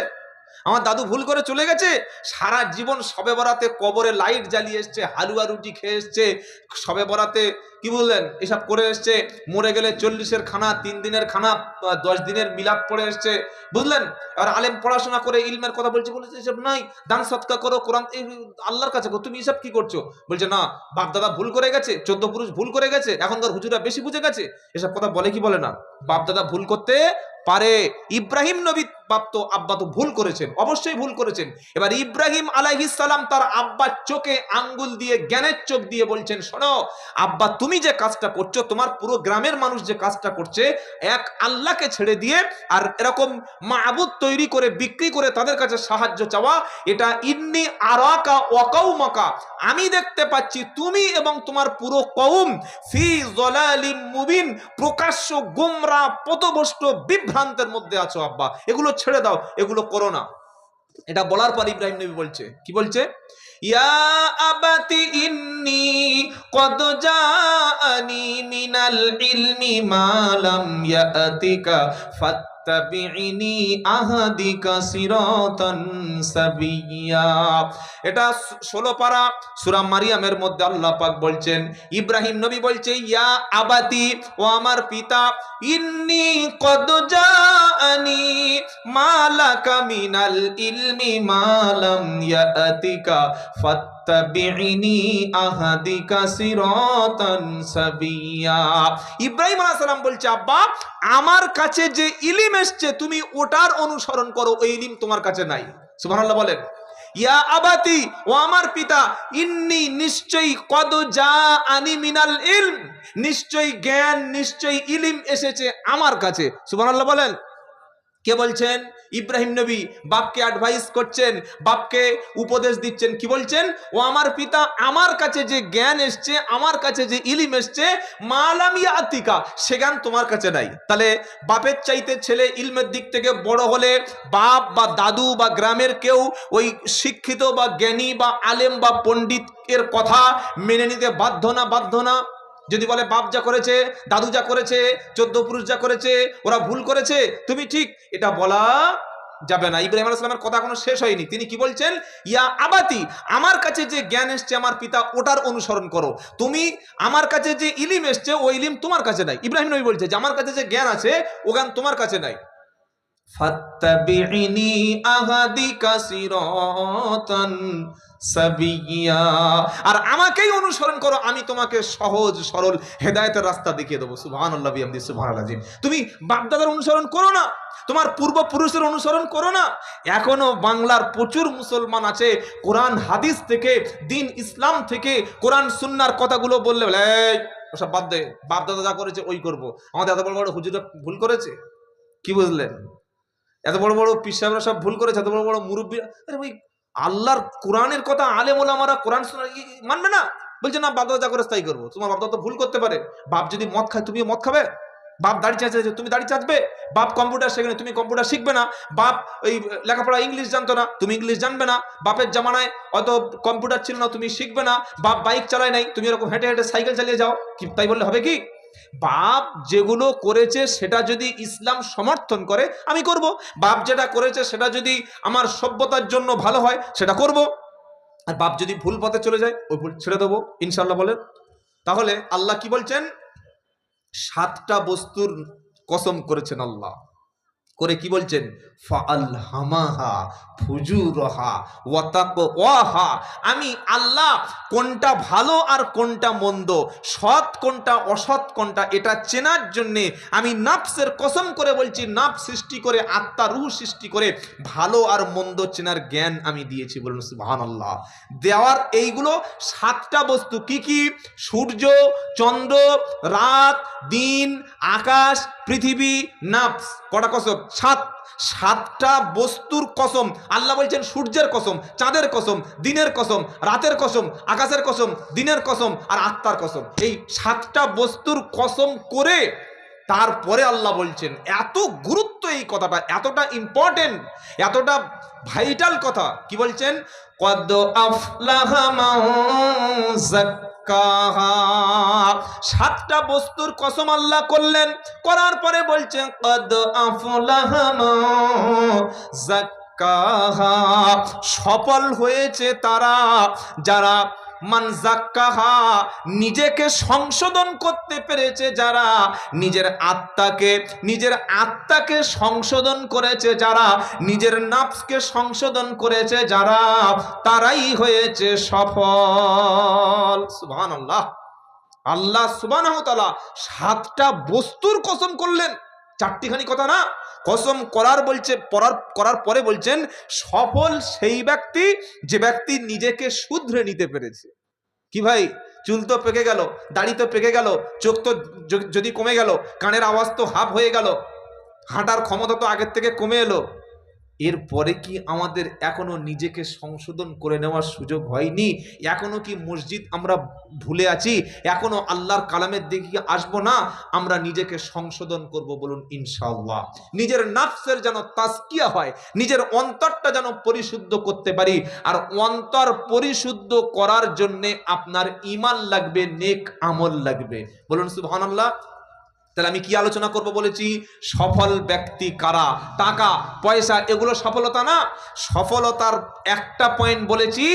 আমার দাদু ভুল করে চলে গেছে, সারা জীবন সবে বরাতে কবরে লাইট জ্বালিয়ে এসছে, হালুয়া রুটি খেয়ে এসছে, সবে বরাতে কি বললেন এসব করে এসছে, মরে গেলে 40-এর খানা, 3 দিনের খানা, 10 দিনের মিলাদ পড়ে এসছে, বুঝলেন? আর আলেম পড়াশোনা করে ইলমের কথা বলছে, বলেছে এসব নাই, দান সদকা করো, কোরআন আল্লাহর কাছে করো, তুমি এসব কি করছো? বলছে না, বাপ দাদা ভুল করে গেছে, 14 পুরুষ ভুল করে গেছে, এখনকার হুজুরা বেশি বুঝে গেছে। এসব কথা বলে কি বলে না? বাপ দাদা ভুল করতে পারে। ইব্রাহিম নবী বাপ তো আব্বা তো ভুল করেছেন, অবশ্যই ভুল করেছেন। এবার ইব্রাহিম আলাইহিস সালাম তার আব্বার চোখে আঙ্গুল দিয়ে, জ্ঞানের চোখ দিয়ে বলছেন, শোনো আব্বা, তুমি যে কাজটা করছো, তোমার পুরো গ্রামের মানুষ যে কাজটা করছে, এক আল্লাহকে ছেড়ে দিয়ে আর এরকম মাবুদ তৈরি করে বিক্রি করে তাদের কাছে সাহায্য চাওয়া, এটা ইন্নী আরাকা ওয়া কওমাকা, আমি দেখতে পাচ্ছি তুমি এবং তোমার পুরো কওম ফি যালালিম মুবিন, প্রকাশ্য গোমরা পথভ্রষ্ট বিভ্রান্তের মধ্যে আছো আব্বা, এগুলো ছেড়ে দাও, এগুলো করো না। এটা বলার পর ইব্রাহিম নবী বলছে, কি বলছে? ইয়া আবাতি ইন্নী কদ জাআনি মিনাল ইলমি মা লাম ইয়াতিকা ফাত্তাবিনি আহাদিকা সিরাতান সাবিয়্যা। এটা 16 পারা সূরা মারিয়ামের মধ্যে আল্লাহ পাক বলছেন, ইব্রাহিম নবী বলছে, ইয়া আবাতি, ও আমার পিতা, ইন্নী কদ জাআনি মা লাকা মিনাল ইলমি মা লাম ইয়াতিকা ফাত্তাবিনি আহাদিকা সিরাতান সাবিয়্যা। ইব্রাহিম আলাইহিস সালাম বলছে, আব্বা আমার কাছে যে ইলম এসেছে তুমি ওটার অনুসরণ করো, ওই ইলম তোমার কাছে নাই। সুবহানাল্লাহ বলেন। ইয়া আবাতি, ও আমার পিতা, ইন্নী নিশ্চয়ই কদ জাআনি মিনাল ইলম, নিশ্চয়ই জ্ঞান, নিশ্চয়ই ইলম এসেছে আমার কাছে। সুবহানাল্লাহ বলেন। কে বলছেন? ইব্রাহিম নবী বাপকে অ্যাডভাইস করছেন, বাপকে উপদেশ দিচ্ছেন, কি বলছেন? ও আমার পিতা, আমার কাছে যে জ্ঞান এসছে, আমার কাছে যে ইলম এসছে, মালাম ইয়াতিকা, সে জ্ঞান তোমার কাছে নাই। তাহলে বাপের চাইতে ছেলে ইলমের দিক থেকে বড় হলে বাপ বা দাদু বা গ্রামের কেউ ওই শিক্ষিত বা জ্ঞানী বা আলেম বা পণ্ডিত এর কথা মেনে নিতে বাধ্য না? বাধ্য না? যদি বলে বাপ যা করেছে, দাদু যা করেছে, 14 পুরুষ যা করেছে, ওরা ভুল করেছে, তুমি ঠিক, এটা বলা যাবে না। ইব্রাহিম আলাইহিস সালামের কথা এখনো শেষ হয়নি। তিনি কি বলছেন? ইয়া আবাতি, আমার কাছে যে জ্ঞান এসছে আমার পিতা, ওটার অনুসরণ করো। তুমি আমার কাছে যে ইলিম এসছে, ওই ইলিম তোমার কাছে নাই। ইব্রাহিম নবী বলছে যে আমার কাছে যে জ্ঞান আছে, ও জ্ঞান তোমার কাছে নাই। ফাত্তাবিইনি আহাদিকা সিরাতান সাবিয়্যা, আর আমাকেই অনুসরণ করো, আমি তোমাকে সহজ সরল হেদায়েতের রাস্তা দেখিয়ে দেবো। সুবহানাল্লাহ বিহামদি সুবহানাল আযীম। তুমি বাপদাদার অনুসরণ করো না, তোমার পূর্বপুরুষের অনুসরণ করো না। এখনো বাংলার প্রচুর মুসলমান আছে কোরআন হাদিস থেকে, দিন ইসলাম থেকে, কোরআন সুন্নাহর কথাগুলো বললে বলে এই ওসব বাদ দে, বাপদাদা যা করেছে ওই করবো। আমাদের এত বড় বড় হুজুররা ভুল করেছে, কি বুঝলেন? এত বড় বড় পীর সাহেবরা সব ভুল করেছে, এত বড় বড় মুরব্বী, আরে ভাই আল্লাহর কোরআনের কথা আলেম ওলামারা কোরআন মানবে না, বলছে না বাপ দাদা যা করে তাই করবো। তোমার বাপ দাদা তো ভুল করতে পারে। বাপ যদি মদ খায় তুমিও মদ খাবে, বাপ দাড়ি চাঁচে তুমি দাড়ি চাঁচবে, বাপ কম্পিউটার শেখে তুমি কম্পিউটার শিখবে না, বাপ ওই লেখাপড়া ইংলিশ জানতো না তুমি ইংলিশ জানবে না, বাপের জামানায় অত কম্পিউটার ছিল না তুমি শিখবে না, বাপ বাইক চালায় নাই তুমি এরকম হেঁটে হেঁটে সাইকেল চালিয়ে যাও, কি তাই বললে হবে কি? বাপ যেগুলো করেছে সেটা যদি ইসলাম সমর্থন করে আমি করব, বাপ যেটা করেছে সেটা যদি আমার সভ্যতার জন্য ভালো হয় সেটা করব, আর বাপ যদি ভুল পথে চলে যায় ওই ভুল ছেড়ে দেবো ইনশাল্লাহ বলেন। তাহলে আল্লাহ কি বলছেন? 7টা বস্তুর কসম করেছেন আল্লাহ, করে কি বলছেন? ফাআলহামাহা ফুজুরহা ওয়া তাকওয়াহা, আমি আল্লাহ কোনটা ভালো আর কোনটা মন্দ, সৎ কোনটা অসৎ কোনটা, এটা চেনার জন্য আমি নাফসের কসম করে বলছি, নাফস সৃষ্টি করে, আত্মা রূহ সৃষ্টি করে ভালো আর মন্দ চেনার জ্ঞান আমি দিয়েছি। বলুন সুবহানাল্লাহ। দেওয়ার এইগুলো 7টা বস্তু কি কি? সূর্য, চন্দ্র, রাত, দিন, আকাশ, পৃথিবী, নাফস। কটা কসম? 7টা বস্তুর কসম আল্লাহ বলছেন। সূর্যের কসম, চাঁদের কসম, দিনের কসম, রাতের কসম, আকাশের কসম, দিনের কসম আর আত্মার কসম। এই 7টা বস্তুর কসম করে তারপরে আল্লাহ বলছেন, এত গুরুত্ব এই কথাটা, এতটা ইম্পর্টেন্ট, এতটা ভাইটাল কথা। কি বলছেন? কদ আফলাহা মান যাক্কাহা। 7টা বস্তুর কসম আল্লাহ করলেন, করার পরে বলছেন কদ আফলাহা মান যাক্কাহা, সফল হয়েছে তারা যারা, মান যাক্কাহা, নিজেকে সংশোধন করতে পেরেছে যারা, নিজের আত্মাকে সংশোধন করেছে যারা, নিজের নাফসকে সংশোধন করেছে যারা, তারাই হয়েছে সফল। সুবহানাল্লাহ। আল্লাহ সুবহানাহু ওয়া তাআলা 7টা বস্তুর কসম করলেন, 4টিখানি কথা না। কসম করার পরে বলছেন সফল সেই ব্যক্তি যে ব্যক্তি নিজেকে শুধরে নিতে পেরেছে। কি ভাই, চুল তো পেকে গেল, দাড়ি তো পেকে গেল, চোখ তো যদি কমে গেল, কানের আওয়াজ তো হাফ হয়ে গেল, হাঁটার ক্ষমতা তো আগের থেকে কমে এলো, এরপরে কি আমাদের এখনো নিজেকে সংশোধন করে নেওয়ার সুযোগ হয়নি? এখনো কি মসজিদ আমরা ভুলে আছি? এখনো আল্লাহর কালামের দিকে আসবো না? আমরা নিজেকে সংশোধন করব, বলুন ইনশাআল্লাহ। নিজের নাফসের যেন তাজকিয়া হয়, নিজের অন্তরটা যেন পরিশুদ্ধ করতে পারি। আর অন্তর পরিশুদ্ধ করার জন্যে আপনার ঈমান লাগবে, নেক আমল লাগবে। বলুন সুবহানাল্লাহ। তাহলে আমি কি আলোচনা করব বলেছি? সফল ব্যক্তি কারা? টাকা পয়সা এগুলো সফলতা না। সফলতার একটা পয়েন্ট বলেছি,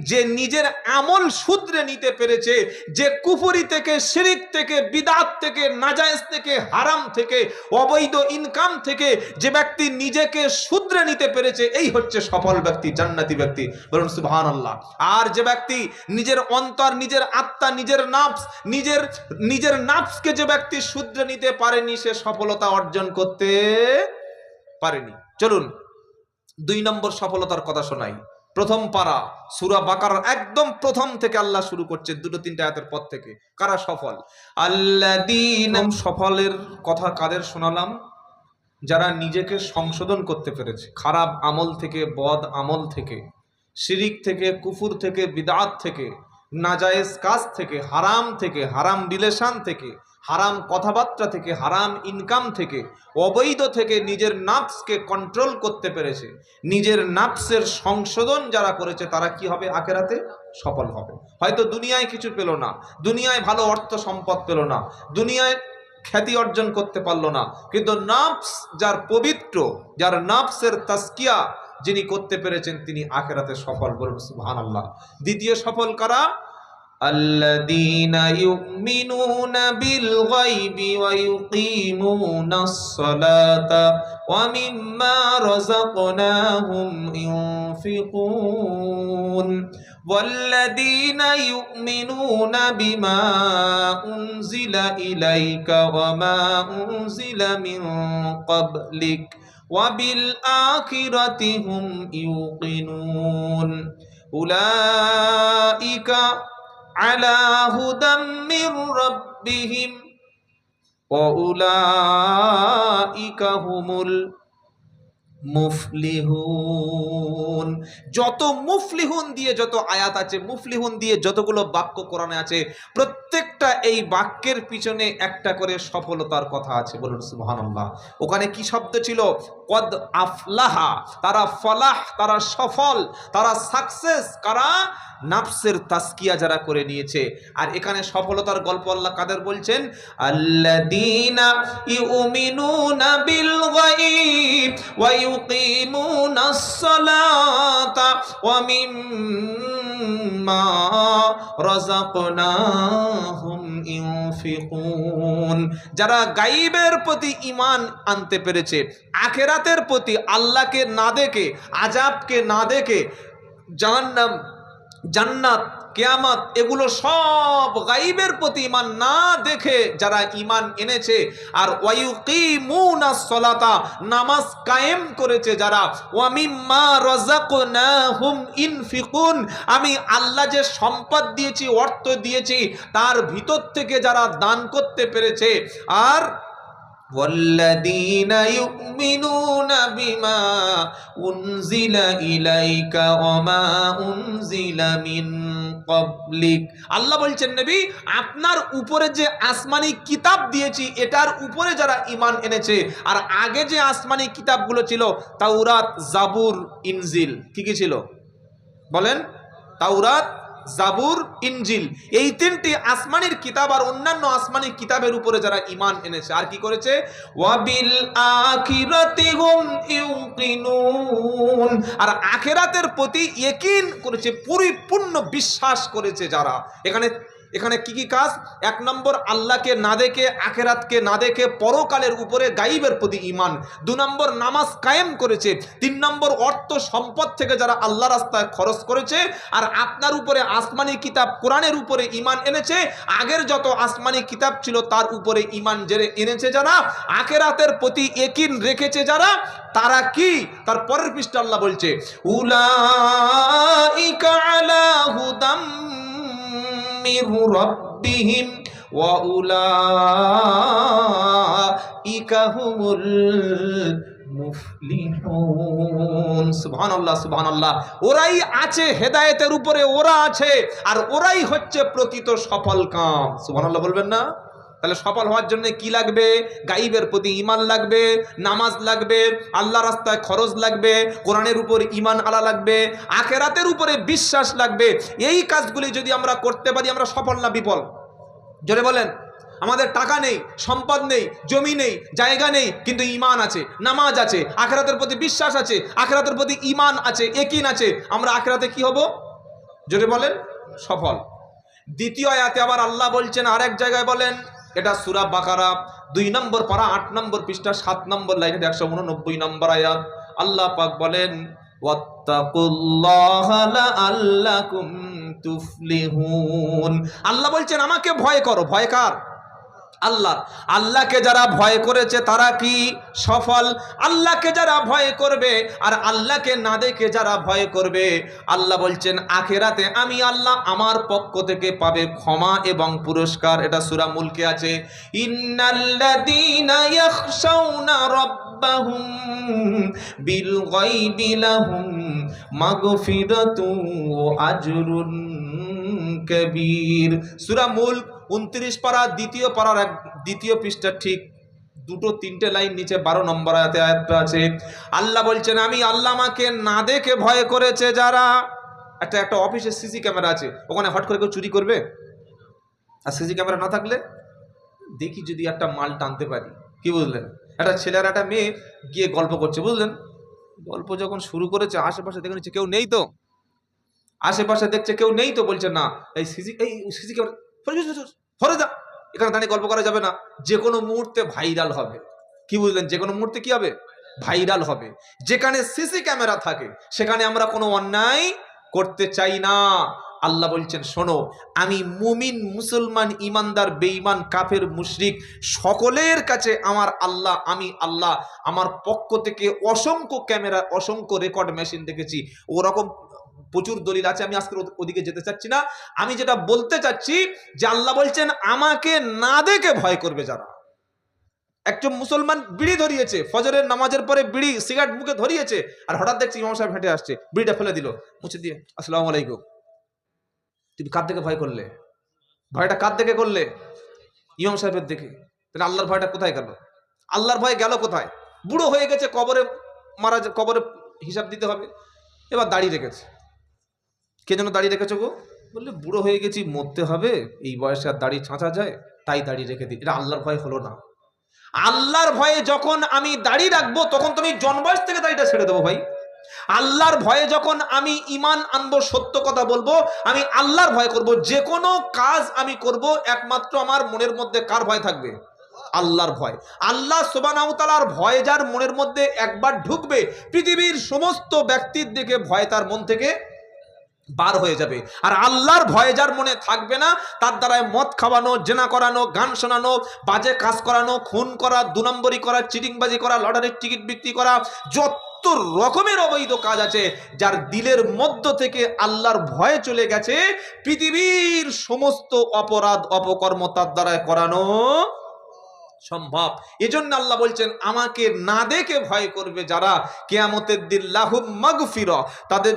যে নিজের আমল শুধরে নিতে পেরেছে, যে কুফরি থেকে, শিরিক থেকে, বিদআত থেকে, নাজায়েজ থেকে, হারাম থেকে, অবৈধ ইনকাম থেকে যে ব্যক্তি নিজেকে শুধরে নিতে পেরেছে, এই হচ্ছে সফল ব্যক্তি, জান্নাতি ব্যক্তি। বলুন সুবহানাল্লাহ। আর যে ব্যক্তি নিজের অন্তর, নিজের আত্মা, নিজের নাফসকে যে ব্যক্তি শুধরে নিতে পারেনি, সে সফলতা অর্জন করতে পারেনি। চলুন 2 নম্বর সফলতার কথা শোনাই। প্রথম পারা সূরা বাকারার একদম প্রথম থেকে আল্লাহ শুরু করছে, 2-3 আয়াতের পর থেকে। কারা সফল? আল্লাযীনা। সফলের কথা কাদের শোনালাম? যারা নিজেকে সংশোধন করতে পেরেছে খারাপ আমল থেকে, বদ আমল থেকে, শিরিক থেকে, কুফুর থেকে, বিদআত থেকে, নাজায়েজ কাজ থেকে, হারাম রিলেশন থেকে, হারাম কথাবার্তা থেকে, হারাম ইনকাম থেকে, অবৈধ থেকে নিজের নাফসকে কন্ট্রোল করতে পেরেছে। নিজের নাফসের সংশোধন যারা করেছে তারা কি হবে? আখিরাতে সফল হবে। হয়তো দুনিয়ায় কিছু পেল না, দুনিয়ায় ভালো অর্থ সম্পদ পেল না, দুনিয়ায় খ্যাতি অর্জন করতে পারলো না, কিন্তু নাফস যার পবিত্র, যার নাফসের তাজকিয়া যিনি করতে পেরেছেন, তিনি আখিরাতে সফল। বলুন সুবহানাল্লাহ। দ্বিতীয় সফল কারা? الذين يؤمنون بالغيب ويقيمون الصلاة ومما رزقناهم ينفقون والذين يؤمنون بما أنزل إليك وما أنزل من قبلك وبالآخرة هم يوقنون أولئك على هدى من ربهم وأولئك هم মুফলিহুন। যত মুফলিহুন দিয়ে যত আয়াত আছে, মুফলিহুন দিয়ে যতগুলো বাক্য কোরআনে আছে, প্রত্যেকটা এই বাক্যের পিছনে একটা করে সফলতার কথা আছে। বলুন সুবহানাল্লাহ। ওখানে কি শব্দ ছিল? কদ আফলাহা, তারা ফলাহ, তারা সফল, তারা সাকসেস। কারা? নাফসের তাসকিয়া যারা করে নিয়েছে। আর এখানে সফলতার গল্প আল্লাহ কাদের বলছেন? আল্লাযীনা ইউমিনুনা বিল গায়ব ওয়া ইউকিমুনাস সালাতা ওয়া মিম্মা রাযাকনাহুম ইউনফিকুন। যারা গায়বের প্রতি ঈমান আনতে পেরেছে, আখিরাতের প্রতি, আল্লাহকে না দেখে, আযাবকে না দেখে, জাহান্নাম, জান্নাত, কিয়ামত, এগুলো সব গায়বের প্রতি ঈমান না দেখে যারা ঈমান এনেছে, আর ওয়ায়ুকিমুনাস সালাতা, নামাজ কায়েম করেছে যারা, ওয়া মিম্মা রাযাকনাহুম ইনফিকুন, আমি আল্লাহ যে সম্পদ দিয়েছি, অর্থ দিয়েছি, তার ভিতর থেকে যারা দান করতে পেরেছে, আর والذين يؤمنون بما أنزل إليك وما أنزل من قبلك। আল্লাহ বলছেন নবী, আপনার উপরে যে আসমানি কিতাব দিয়েছি এটার উপরে যারা ঈমান এনেছে, আর আগে যে আসমানি কিতাবগুলো ছিল, তাওরাত, জাবুর, ইনজিল, কি কি ছিল বলেন? তাওরাত, জাবুর, ইনজিল, এই তিনটি আসমানের কিতাব আর অন্যান্য আসমানি কিতাবের উপরে যারা ঈমান এনেছে, আর কি করেছে? ওয়াবিল আখিরাতি হুম ইউকিনুন, আর আখিরাতের প্রতি ইয়াকিন করেছে, পরিপূর্ণ বিশ্বাস করেছে যারা। এখানে কি কি কাজ? এক নম্বর, আল্লাহকে না দেখে, আখিরাতকে না দেখে, পরকালের উপরে, গায়বের প্রতি ঈমান। দু নম্বর, নামাজ কায়েম করেছে। তিন নম্বর, অর্থ সম্পদ থেকে যারা আল্লাহ রাস্তায় খরচ করেছে। আর আপনার উপরে আসমানি কিতাব কোরআনের উপরে ঈমান এনেছে, আগের যত আসমানি কিতাব ছিল তার উপরে ঈমান এনেছে যারা, আখিরাতের প্রতি ইয়াকিন রেখেছে যারা, তারা কি? তার পরের পৃষ্ঠা আল্লাহ বলছে, উলাইকা আলা হুদাম মির রাব্বিহিম ওয়া উলাইকা হুমুল মুফলিহুন। সুবহানাল্লাহ, সুবহানাল্লাহ। ওরাই আছে হেদায়েতের উপরে, ওরা আছে, আর ওরাই হচ্ছে প্রকৃত সফল কাম। সুবহানাল্লাহ বলবেন না? তাহলে সফল হওয়ার জন্য কি লাগবে? গায়বের প্রতি ঈমান লাগবে, নামাজ লাগবে, আল্লাহ রাস্তায় খরচ লাগবে, কোরআনের উপর ঈমান আলা লাগবে, আখিরাতের উপরে বিশ্বাস লাগবে। এই কাজগুলি যদি আমরা করতে পারি, আমরা সফল না বিফল? জোরে বলেন। আমাদের টাকা নেই, সম্পদ নেই, জমি নেই, জায়গা নেই, কিন্তু ঈমান আছে, নামাজ আছে, আখিরাতের প্রতি বিশ্বাস আছে, আখিরাতের প্রতি ঈমান আছে, ইয়াকিন আছে, আমরা আখিরাতে কি হব? জোরে বলেন, সফল। দ্বিতীয় আয়াতে আবার আল্লাহ বলছেন, আরেক জায়গায় বলেন, এটা সূরা বাকারা 2 নম্বর পারা 8 নম্বর পৃষ্ঠা 7 নম্বর লাইনে 189 নম্বর আয়াত। আল্লাহ পাক বলেন, ওয়াত্তাকুল্লাহা লাআল্লাকুম তুফলিহুন। আল্লাহ বলছেন আমাকে ভয় করো। ভয় কার? আল্লাহ। আল্লাহকে যারা ভয় করেছে তারা কি? সফল। আল্লাহকে যারা ভয় করবে আর আল্লাহকে না দেখে যারা ভয় করবে, আল্লাহ বলছেন আখিরাতে আমি আল্লাহ আমার পক্ষ থেকে পাবে ক্ষমা এবং পুরস্কার। এটা সূরা মুলকে আছে, ইন্নাল্লাযীনা ইয়াখশাউনা রাব্বাহুম বিল গায়বি লাহুম মাগফিরাতুন ওয়া আজরুন কবীর। সূরা মুলক 29 পারা দ্বিতীয় পারার দ্বিতীয় পৃষ্ঠা ঠিক 2-3 লাইন নিচে 12 নম্বর আয়াতে আয়াতটা আছে। আল্লাহ বলছেন আমি আল্লাহ আমাকে না দেখে ভয় করেছে যারা। একটা অফিসে সিসি ক্যামেরা আছে, ওখানে হট করে কেউ চুরি করবে? আর সিসি ক্যামেরা না থাকলে দেখি যদি একটা মাল টানতে পারি। কি বুঝলেন? একটা ছেলে আর একটা মেয়ে গিয়ে গল্প করছে, বুঝলেন? গল্প যখন শুরু করেছে আশেপাশে দেখে নিচ্ছে কেউ নেই, তো আশেপাশে দেখছে কেউ নেই, তো বলছে না এই সিসি ক্যামেরা ফরে যা, এখানে দাঁড়িয়ে গল্প করা যাবে না, যে কোনো মুহূর্তে ভাইরাল হবে। কি বুঝলেন? যে কোনো মুহূর্তে কি হবে? ভাইরাল হবে। যেখানে সিসি ক্যামেরা থাকে সেখানে আমরা কোনো অন্যায় করতে চাই না। আল্লাহ বলছেন শোনো, আমি মুমিন, মুসলমান, ইমানদার, বেঈমান, কাফের, মুশরিক সকলের কাছে আমি আল্লাহ আমার পক্ষ থেকে অসংখ্য ক্যামেরা, অসংখ্য রেকর্ড মেশিন দেখেছি। ওরকম প্রচুর দলিল আছে, আমি আজকে ওদিকে যেতে চাচ্ছি না। আমি যেটা বলতে চাচ্ছি যে আল্লাহ বলছেন আমাকে না দেখে ভয় করবে যারা। একজন মুসলমান বিড়ি ধরিয়েছে, ফজরের নামাজের পরে বিড়ি সিগারেট মুখে ধরিয়েছে, আর হঠাৎ দেখছি ইমাম সাহেব হেঁটে আসছে, বিড়িটা ফেলে দিল মুছে দিয়ে, আসসালামু আলাইকুম। তুমি কার দেখে ভয় করলে? ভয়টা কার দেখে করলে? ইমাম সাহেবের দেখে। তাহলে আল্লাহর ভয়টা কোথায় গেল? আল্লাহর ভয় গেল কোথায়? বুড়ো হয়ে গেছে, কবরে হিসাব দিতে হবে, এবার দাঁড়িয়ে রেখেছে। কে যেন দাঁড়িয়ে রেখেছো গো? বললে বুড়ো হয়ে গেছি, মরতে হবে, এই বয়সে আর দাড়ি ছাঁচা যায়, তাই দাঁড়িয়ে রেখে দিই। এটা আল্লাহর ভয় হলো না। আল্লাহর ভয়ে যখন আমি দাড়ি রাখবো তখন তুমি জন্মবয়স থেকে দাড়িটা ছেড়ে দেবো ভাই। আল্লাহর ভয়ে যখন আমি ঈমান আনবো, সত্য কথা বলবো, আমি আল্লাহর ভয় করব, যে কোনো কাজ আমি করব একমাত্র আমার মনের মধ্যে কার ভয় থাকবে? আল্লাহর ভয়। আল্লাহ সুবহানাহু ওয়া তাআলার ভয় যার মনের মধ্যে একবার ঢুকবে, পৃথিবীর সমস্ত ব্যক্তির দিকে ভয় তার মন থেকে বার হয়ে যাবে। আর আল্লাহর ভয় যার মনে থাকবে না, তার দ্বারায় মদ খাওয়ানো, জেনা করানো, গান শোনানো, বাজে কাজ করানো, খুন করা, 2 নম্বরি করা, চিটিংবাজি করা, লটারির টিকিট বিক্রি করা, যত রকমের অবৈধ কাজ আছে, যার দিলের মধ্য থেকে আল্লাহর ভয় চলে গেছে, পৃথিবীর সমস্ত অপরাধ অপকর্ম তার দ্বারায় করানো সম্ভব। এজন্য আল্লাহ বলছেন আমাকে না দেখে ভয় করবে যারা, কিয়ামতের দিন লাহুম মাগফিরা, তাদের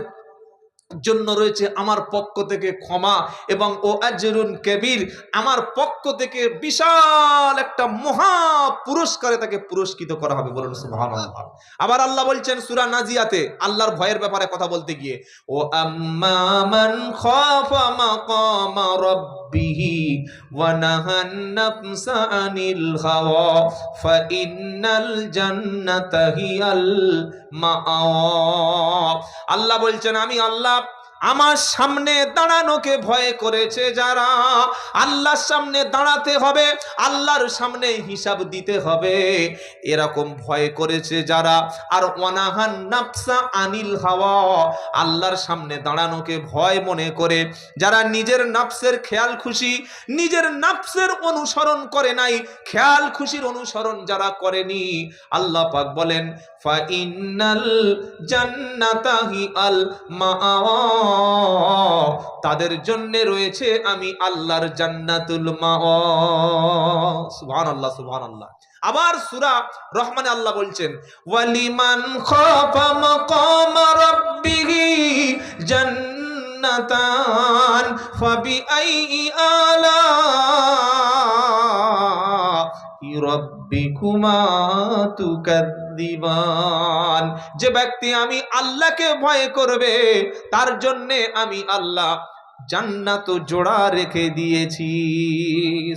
জন্য রয়েছে আমার পক্ষ থেকে ক্ষমা এবং ও আজরুন কবির, আমার পক্ষ থেকে বিশাল একটা মহা পুরস্কারে তাকে পুরস্কৃত করা হবে। বলুন সুবহানাল্লাহ। আবার আল্লাহ বলছেন সূরা নাজিয়াতে আল্লাহর ভয়ের ব্যাপারে কথা বলতে গিয়ে, ও আম্মা মান খাফা মাকামা রাব্বিহি ওয়া নাহান নাফসা আনিল হাওয়া ফাইন্নাল জান্নাতা হিয়াল মাআওয়া। আল্লাহ বলছেন আমি আল্লাহ আমার সামনে দাঁড়ানোকে ভয় করেছে যারা, আল্লাহর সামনে দাঁড়াতে হবে, আল্লাহর সামনে হিসাব দিতে হবে, এরকম ভয় করেছে যারা, আর ওয়ানাহান নাফসা আনিল হাওয়া, আল্লাহর সামনে দাঁড়ানোকে ভয় মনে করে যারা নিজের নাফসের খেয়াল খুশি, নিজের নাফসের অনুসরণ করে নাই, খেয়াল খুশির অনুসরণ যারা করেনি, আল্লাহ পাক বলেন ফাইন্নাল জান্নাতা হিয়াল মাআওয়া, তাদের জন্য রয়েছে আমি আল্লাহর জান্নাতুল মাআওয়া। সুবহানাল্লাহ, সুবহানাল্লাহ। আবার সূরা রহমানে আল্লাহ বলছেন ওয়ালিমান খাফা মাকামা রাব্বিহি জান্নাতান ফাবিআইয়ি আলা রাব্বিকুমা তুকাদ্দিবান। যে ব্যক্তি আমি আল্লাহকে ভয় করবে তার জন্য আমি আল্লাহ জান্নাত জোড়া রেখে দিয়েছি।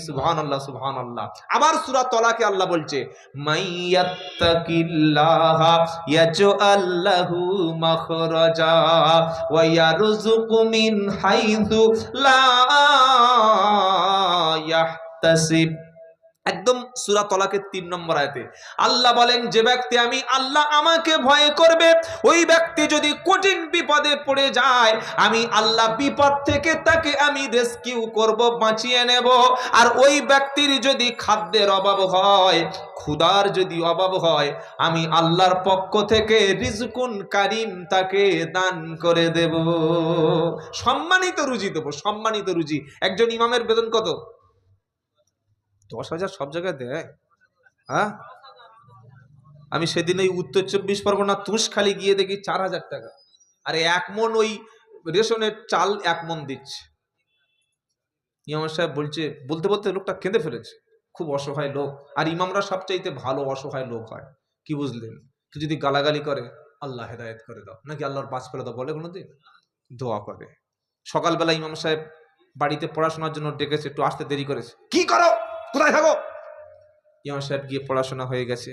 সুবহানাল্লাহ, সুবহানাল্লাহ। আবার সূরা তালাকে আল্লাহ বলছে মাইয়াত্তাকিল্লাহা ইয়াজআল লাহু মাখরাজা ওয়া ইয়ারযুকু মিন হাইথু লা ইয়াহতাসিব। একদম সূরা তালাকের 3 নম্বর আয়াতে আল্লাহ বলেন যে ব্যক্তি আমি আল্লাহ আমাকে ভয় করবে, ওই ব্যক্তি যদি কঠিন বিপদে পড়ে যায়, আমি আল্লাহ বিপদ থেকে তাকে আমি রেস্কিউ করব, বাঁচিয়ে নেব। আর ওই ব্যক্তির যদি খাদ্যের অভাব হয়, ক্ষুধার যদি অভাব হয়, আমি আল্লাহর পক্ষ থেকে রিজকুন কারিম তাকে দান করে দেব, সম্মানিত রুজি দেব, সম্মানিত রুজি। একজন ইমামের বেতন কত? 10,000 সব জায়গায় দেয়। হ্যাঁ, আমি সেদিন ওই উত্তর 24 পরগনা তুষখালি গিয়ে দেখি 4,000 টাকা। আরে 1 মন ওই রেশনের চাল 1 মন দিচ্ছে। ইমাম সাহেব বলতে বলতে লোকটা কেঁদে ফেলেছে, খুব অসহায় লোক। আর ইমামরা সবচাইতে ভালো অসহায় লোক হয়, কি বুঝলেন? কেউ যদি গালাগালি করে আল্লাহ হেদায়েত করে দাও, নাকি আল্লাহর পাশ ফেলে দাও বলে কোনোদিন? দোয়া করে। সকালবেলা ইমাম সাহেব বাড়িতে পড়াশোনার জন্য ডেকেছে, একটু আসতে দেরি করেছে। কি করো, কোথায় থাকো? ইমাম সাহেব গিয়ে পড়াশোনা হয়ে গেছে।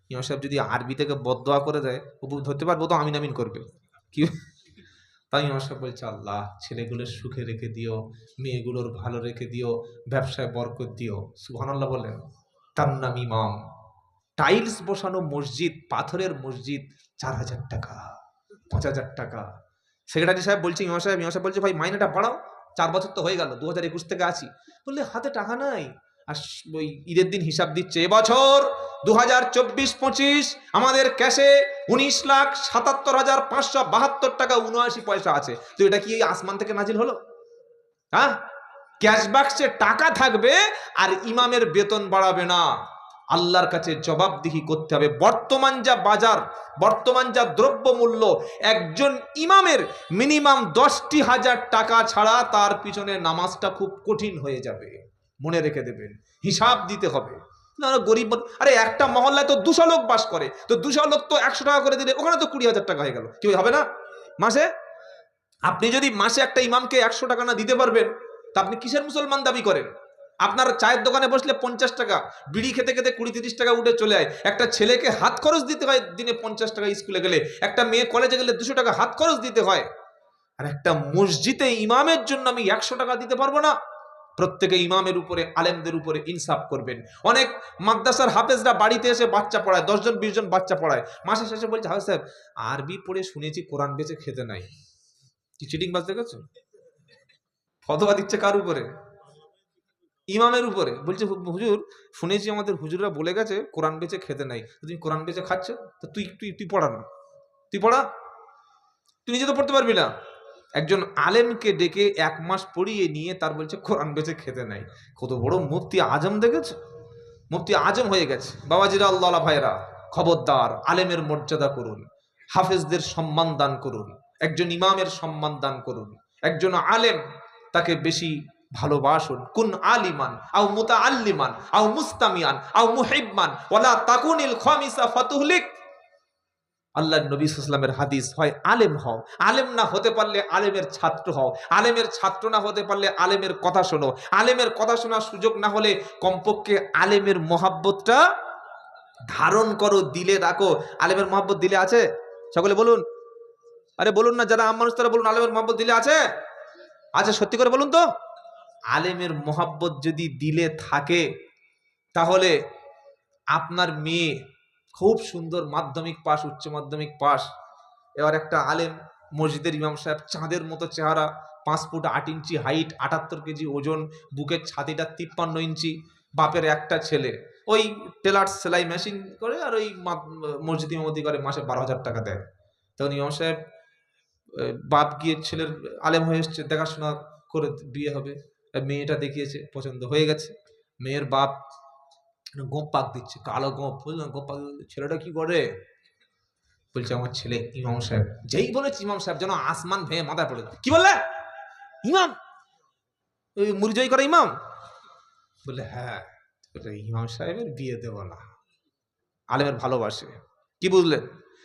ইমাম সাহেব যদি আরবি থেকে বদদোয়া করে দেয়, ও ধরতে পারবো তো আমিন আমিন করবে। কি তাই ইমাম সাহেব বলছে, আল্লাহ ছেলেগুলোর সুখে রেখে দিও, মেয়েগুলোর ভালো রেখে দিও, ব্যবসায় বরকত দিও। সুবহানাল্লাহ বলেন। তার নাম ইমাম। টাইলস বসানো মসজিদ, পাথরের মসজিদ, 4,000 টাকা, 5,000 টাকা। সেক্রেটারি সাহেব বলছে ইমাম সাহেব বলছে, ভাই মাইনেটা বাড়াও, 4 বছর তো হয়ে গেল, 2021 থেকে আছি। বললে হাতে টাকা নাই। আর ওই ঈদের দিন হিসাব দিচ্ছে, এবছর 2024-25 আমাদের ক্যাশে 19,77,572 টাকা 79 পয়সা আছে। তো এটা কি আসমান থেকে নাজিল হলো? হ্যাঁ, ক্যাশ বাক্সে টাকা থাকবে আর ইমামের বেতন বাড়াবে না। আল্লাহর কাছে জবাবদিহি করতে হবে। বর্তমান যা বাজার, বর্তমান যা দ্রব্য মূল্য, একজন ইমামের মিনিমাম 10,000 টাকা ছাড়া তার পিছনে নামাজটা খুব কঠিন হয়ে যাবে। মনে রেখে দেবেন, হিসাব দিতে হবে। না গরিব, আরে একটা মহল্লায় তো 200 লোক বাস করে, তো 200 লোক তো 100 টাকা করে দিলে ওখানে তো 20,000 টাকা হয়ে গেল। কি হবে না মাসে? আপনি যদি মাসে একটা ইমামকে 100 টাকা না দিতে পারবেন, তা আপনি কিসের মুসলমান দাবি করেন? আপনার চায়ের দোকানে বসলে 50 টাকা, বিড়ি খেতে খেতে 20-30 টাকা উঠে চলে যায়। একটা ছেলেকে হাত খরচ দিতে হয় দিনে 50 টাকা, স্কুলে গেলে একটা মেয়ে কলেজে গেলে 200 টাকা হাত খরচ দিতে হয়। আর একটা মসজিদে ইমামের জন্য আমি 100 টাকা দিতে পারবো না? প্রত্যেকে ইমামের উপরে, আলেমদের উপরে ইনসাফ করবেন। অনেক মাদ্রাসার হাফেজরা বাড়িতে এসে বাচ্চা পড়ায়, 10 জন 20 জন বাচ্চা পড়ায়। মাসে শেষে বলছে, হাফেজ সাহেব আরবি পড়ে শুনেছি কোরআন বেচে খেতে নাই। কি চিটিং বাজ দেখেছো? ফতোয়া দিচ্ছে কার উপরে? ইমামের উপরে। বলছে, হুজুর শুনেছি আমাদের হুজুররা বলে গেছে কোরআন বেচে খেতে নাই। তুমি কোরআন বেচে খাচ্ছ, তো তুই তুই তুই পড়া না, তুই পড়া, তুই নিজে তো পড়তে পারবি না। একজন আলেমকে ডেকে 1 মাস পড়িয়ে নিয়ে তার বলছে কোরআন বেচে খেতে নাই। কত বড় মুফতি আজম দেখেছ? মুফতি আজম হয়ে গেছে। বাবাজিরা, আল্লাহ ভাইরা, খবরদার, আলেমের মর্যাদা করুন, হাফেজদের সম্মান দান করুন, একজন ইমামের সম্মান দান করুন। একজন আলেম, তাকে বেশি ভালোবাসুন। কুন আলিমান আও মুতাআল্লিমান আও মুস্তামিয়ান আও মুহিব্বান ওয়ালা তাকুনিল খামিসা ফাতুহলিক। আল্লাহর নবী সাল্লাল্লাহু আলাইহি ওয়াসাল্লামের হাদিস, হয় আলেম হও, আলেম না হতে পারলে আলেমের ছাত্র হও, আলেমের ছাত্র না হতে পারলে আলেমের কথা শোনো, আলেমের কথা শোনার সুযোগ না হলে কমপক্ষে আলেমের মহাব্বতটা ধারণ করো, দিলে রাখো। আলেমের মহাব্বত দিলে আছে? সকলে বলুন, আরে বলুন না, যারা আম মানুষ তারা বলুন, আলেমের মহাব্বত দিলে আছে? আচ্ছা সত্যি করে বলুন তো। আলেমের মহাব্বত যদি দিলে থাকে, তাহলে আপনার মেয়ে খুব সুন্দর মাধ্যমিক পাস, উচ্চ মাধ্যমিক পাস, এবার একটা আলেম, মসজিদের ইমাম সাহেব, চাঁদের মতো চেহারা, 5 ফুট 8 ইঞ্চি হাইট, 78 কেজি ওজন, বুকের ছাতিটা 53 ইঞ্চি, বাপের একটা ছেলে, ওই টেলার সেলাই মেশিন করে আর ওই মসজিদ ইমামতি করে, মাসে 12,000 টাকা দেয়। তখন ইমাম সাহেব, বাপ গিয়ে ছেলের আলেম হয়ে এসছে, দেখাশোনা করে বিয়ে হবে, মেয়েটা দেখিয়েছে, পছন্দ হয়ে গেছে। মেয়ের বাপ গোপ পাক দিচ্ছে, কালো গোপ, বুঝলেন, গোপ পাক। ছেলেটা কি করে? বলছে আমার ছেলে ইমাম সাহেব। যেই বলেছে ইমাম সাহেব, যেন আসমান ভেঙে মাথায় পড়ে। কি বললে? ইমাম? ওই মুরজয় করে ইমাম? বললে হ্যাঁ, ইমাম সাহেবের বিয়ে দেব না। আলেমের ভালোবাসে। কি বুঝলেন?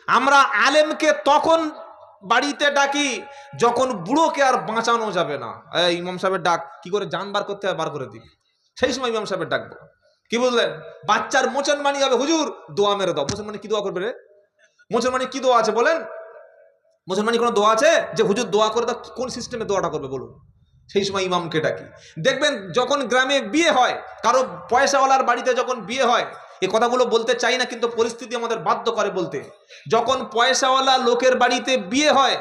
আমরা আলেমকে তখন বাড়িতে ডাকি যখন বুড়োকে আর বাঁচানো যাবে না। ইমাম সাহেবের ডাক, কি করে জান বার করতে হয় বার করে দিই, সেই সময় ইমাম সাহেবের ডাকবো। কি বুঝলেন? বাচ্চার মুসলমানি হবে, হুজুর দোয়া মেরে দাও। মুসলমানি কি দোয়া করবে রে? মুসলমানি কি দোয়া আছে বলেন? মুসলমানি কোনো দোয়া আছে যে হুজুর দোয়া করে দাও? কোন সিস্টেমে দোয়াটা করবে বলুন? সেই সময় ইমামকে ডাকি। দেখবেন যখন গ্রামে বিয়ে হয়, কারো পয়সাওয়ালার বাড়িতে যখন বিয়ে হয়, এই কথাগুলো বলতে চাই না কিন্তু পরিস্থিতি আমাদের বাধ্য করে বলতে, যখন পয়সাওয়ালা লোকের বাড়িতে বিয়ে হয়,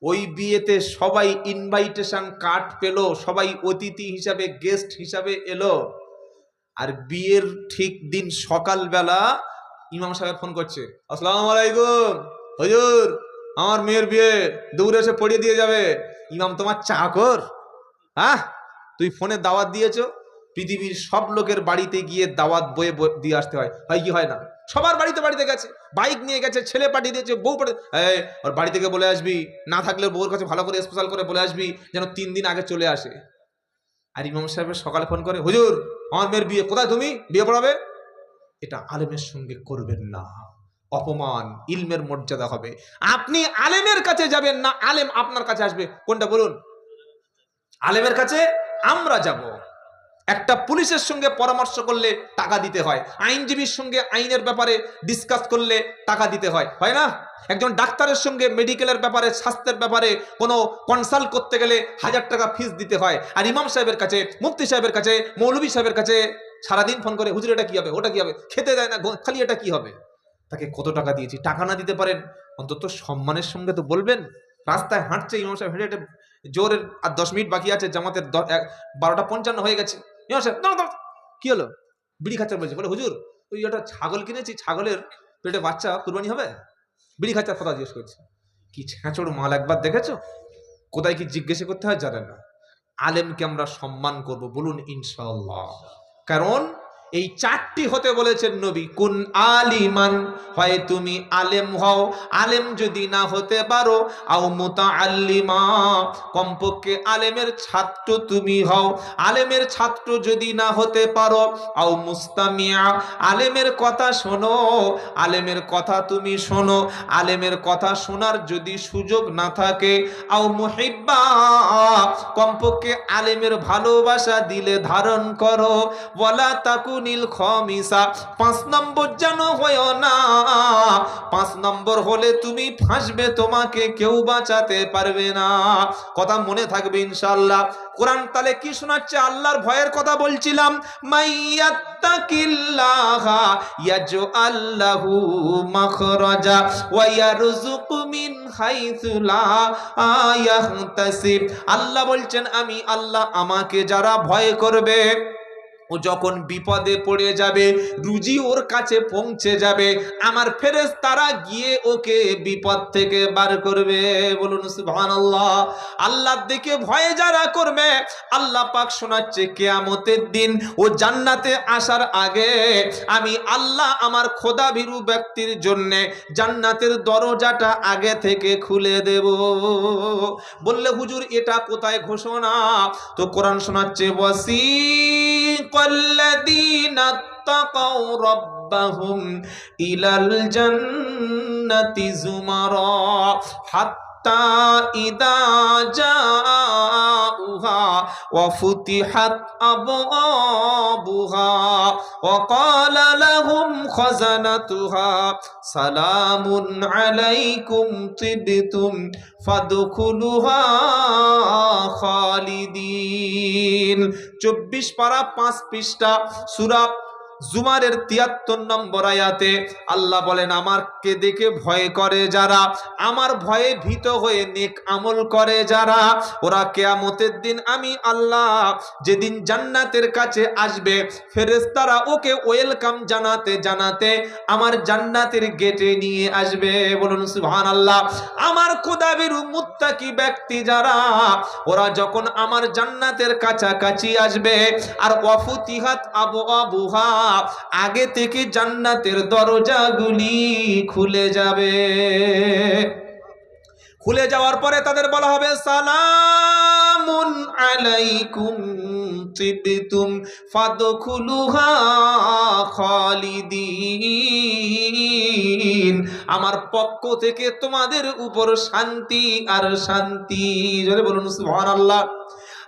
ওই বিয়েতে সবাই ইনভাইটেশন কার্ড পেলো, সবাই অতিথি হিসাবে, গেস্ট হিসাবে এলো। আর বিয়ের ঠিক দিন সকালবেলা ইমাম সাহেব ফোন করছে, আসসালামু আলাইকুম হুজুর, আমার মেয়ের বিয়ে, দৌড়ে এসে পড়িয়ে দিয়ে যাবে। ইমাম তোমার চাকর? হ্যাঁ, তুই ফোনে দাওয়াত দিয়েছো, পৃথিবীর সব লোকের বাড়িতে গিয়ে দাওয়াত বয়ে দিয়ে আসতে হয়, হয় কি হয় না? সবার বাড়িতে বাড়িতে গেছে, বাইক নিয়ে গেছে, ছেলে পাঠিয়ে দিয়েছে, বউ পাঠিয়ে, ওর বাড়ি থেকে বলে আসবি, না থাকলে বউর কাছে ভালো করে স্পেশাল করে বলে আসবি যেন 3 দিন আগে চলে আসে। আর ইমাম সাহেবের সকালে ফোন করে, হুজুর আমার মেয়ের বিয়ে, কোথায় তুমি বিয়ে পড়াবে? এটা আলেমের সঙ্গে করবেন না, অপমান। ইলমের মর্যাদা হবে। আপনি আলেমের কাছে যাবেন না, আলেম আপনার কাছে আসবে। কোনটা বলুন? আলেমের কাছে আমরা যাব। একটা পুলিশের সঙ্গে পরামর্শ করলে টাকা দিতে হয়, আইনজীবীর সঙ্গে আইনের ব্যাপারে ডিসকাস করলে টাকা দিতে হয়, হয় না? একজন ডাক্তারের সঙ্গে মেডিকেলের ব্যাপারে, স্বাস্থ্যের ব্যাপারে কোনো কনসাল্ট করতে গেলে 1000 টাকা ফিস দিতে হয়। আর ইমাম সাহেবের কাছে, মুফতি সাহেবের কাছে, মৌলভী সাহেবের কাছে সারাদিন ফোন করে, হুজুর এটা কি হবে, ওটা কি হবে, খেতে দেয় না, খালি এটা কি হবে। তাকে কত টাকা দিয়েছি, টাকা না দিতে পারেন অন্তত সম্মানের সঙ্গে তো বলবেন। রাস্তায় হাঁটছে ইমাম সাহেব, হেঁটে হেঁটে জোরের আর 10 মিনিট বাকি আছে, জামাতের 12:55 হয়ে গেছে। ইমাম সাহেব কি হলো, বিড়ি খাচ্ছে বলছে, বলে হুজুর ওই একটা ছাগল কিনেছি, ছাগলের পেটে বাচ্চা কুরবানি হবে, বিড়ি খাচ্চার কথা জিজ্ঞেস করছে। কি ছ্যাঁচড় মাল একবার দেখেছো? কোথায় কি জিজ্ঞেস করতে হয় জানেন না। আলেমকে আমরা সম্মান করব, বলুন ইনশাআল্লাহ। কারণ এই 4টি হতে বলেছেন নবী, কুন আলিমান, হয় তুমি আলেম হও, আলেম যদি না হতে পারো আও মুতাআল্লিমা, কমপক্ষে আলেমের ছাত্র তুমি হও। আলেমের ছাত্র যদি না হতে পারো আও মুস্তামিয়া, আলেমের কথা শোনো, আলেমের কথা তুমি শোনো। আলেমের কথা শোনার যদি সুযোগ না থাকে আও মুহিব্বা, কমপক্ষে আলেমের ভালোবাসা দিলে ধারণ করো। ওয়ালা তাকুনিল খামিসা, 5 নম্বর যেন হয় না। 5 নম্বর হলে তুমি ফাঁসবে, তোমাকে কেউ বাঁচাতে পারবে না। কথা মনে থাকবে ইনশাআল্লাহ। কোরআন তাহলে কি শোনাচ্ছে? আল্লাহর ভয়ের কথা বলছিলাম। মাইয়াত্তাকিল্লাহা ইয়াজআল লাহু মাখরাজা ওয়া ইয়ারযুকু মিন হাইসু লা ইয়াহতাসিব। আল্লাহ বলছেন, আমি আল্লাহ, আমাকে যারা ভয় করবে, ও যখন বিপদে পড়ে যাবে, রুজি ওর কাছে পৌঁছে যাবে, আমার ফেরেশতারা গিয়ে ওকে বিপদ থেকে বার করবে। বলুন সুবহানাল্লাহ। আল্লাহর দিকে ভয় যারা করবে, আল্লাহ পাক শোনাচ্ছে কিয়ামতের দিন ও জান্নাতে আসার আগে আমি আল্লাহ আমার খোদাভীরু ব্যক্তির জন্য জান্নাতের দরজাটা আগে থেকে খুলে দেব। বললে হুজুর এটা কোথায় ঘোষণা? তো কোরআন শোনাচ্ছে, ওয়াসিকাল্লাযীনা তাকাউ রাব্বাহুম ইলাল জান্নাতি যুমারা হাত্তা ইযা জাউহা ওয়া ফুতিহাত আবওয়াবুহা ওয়া ক্বালা লাহুম খাযানাতুহা সালামুন আলাইকুম তিবতুম ফাদখুলুহা খালিদিন। 24 পারা 5 পৃষ্ঠা, সূরা জুমারের 73 নম্বর আয়াতে আল্লাহ বলেন, আমাকে দেখে ভয় করে যারা, আমার ভয়ে ভীত হয়ে নেক আমল করে যারা, ওরা কিয়ামতের দিন আমি আল্লাহ যেদিন জান্নাতের কাছে আসবে, ফেরেশতারা ওকে ওয়েলকাম জানাতে জানাতে আমার জান্নাতের গেটে নিয়ে আসবে। বলুন সুবহানাল্লাহ। আমার খোদাভীরু মুত্তাকি ব্যক্তি যারা, ওরা যখন আমার জান্নাতের কাছাকাছি আসবে, আর ওয়াফুতিহাত আবওয়াবুহা, আগে থেকে জান্নাতের দরজাগুলি খুলে যাবে। খুলে যাওয়ার পরে তাদের বলা হবে, সালামুন আলাইকুম তিবতুম ফাদখুলুহা খালিদিন, আমার পক্ষ থেকে তোমাদের উপর শান্তি আর শান্তি। জোরে বলুন সুবহানাল্লাহ।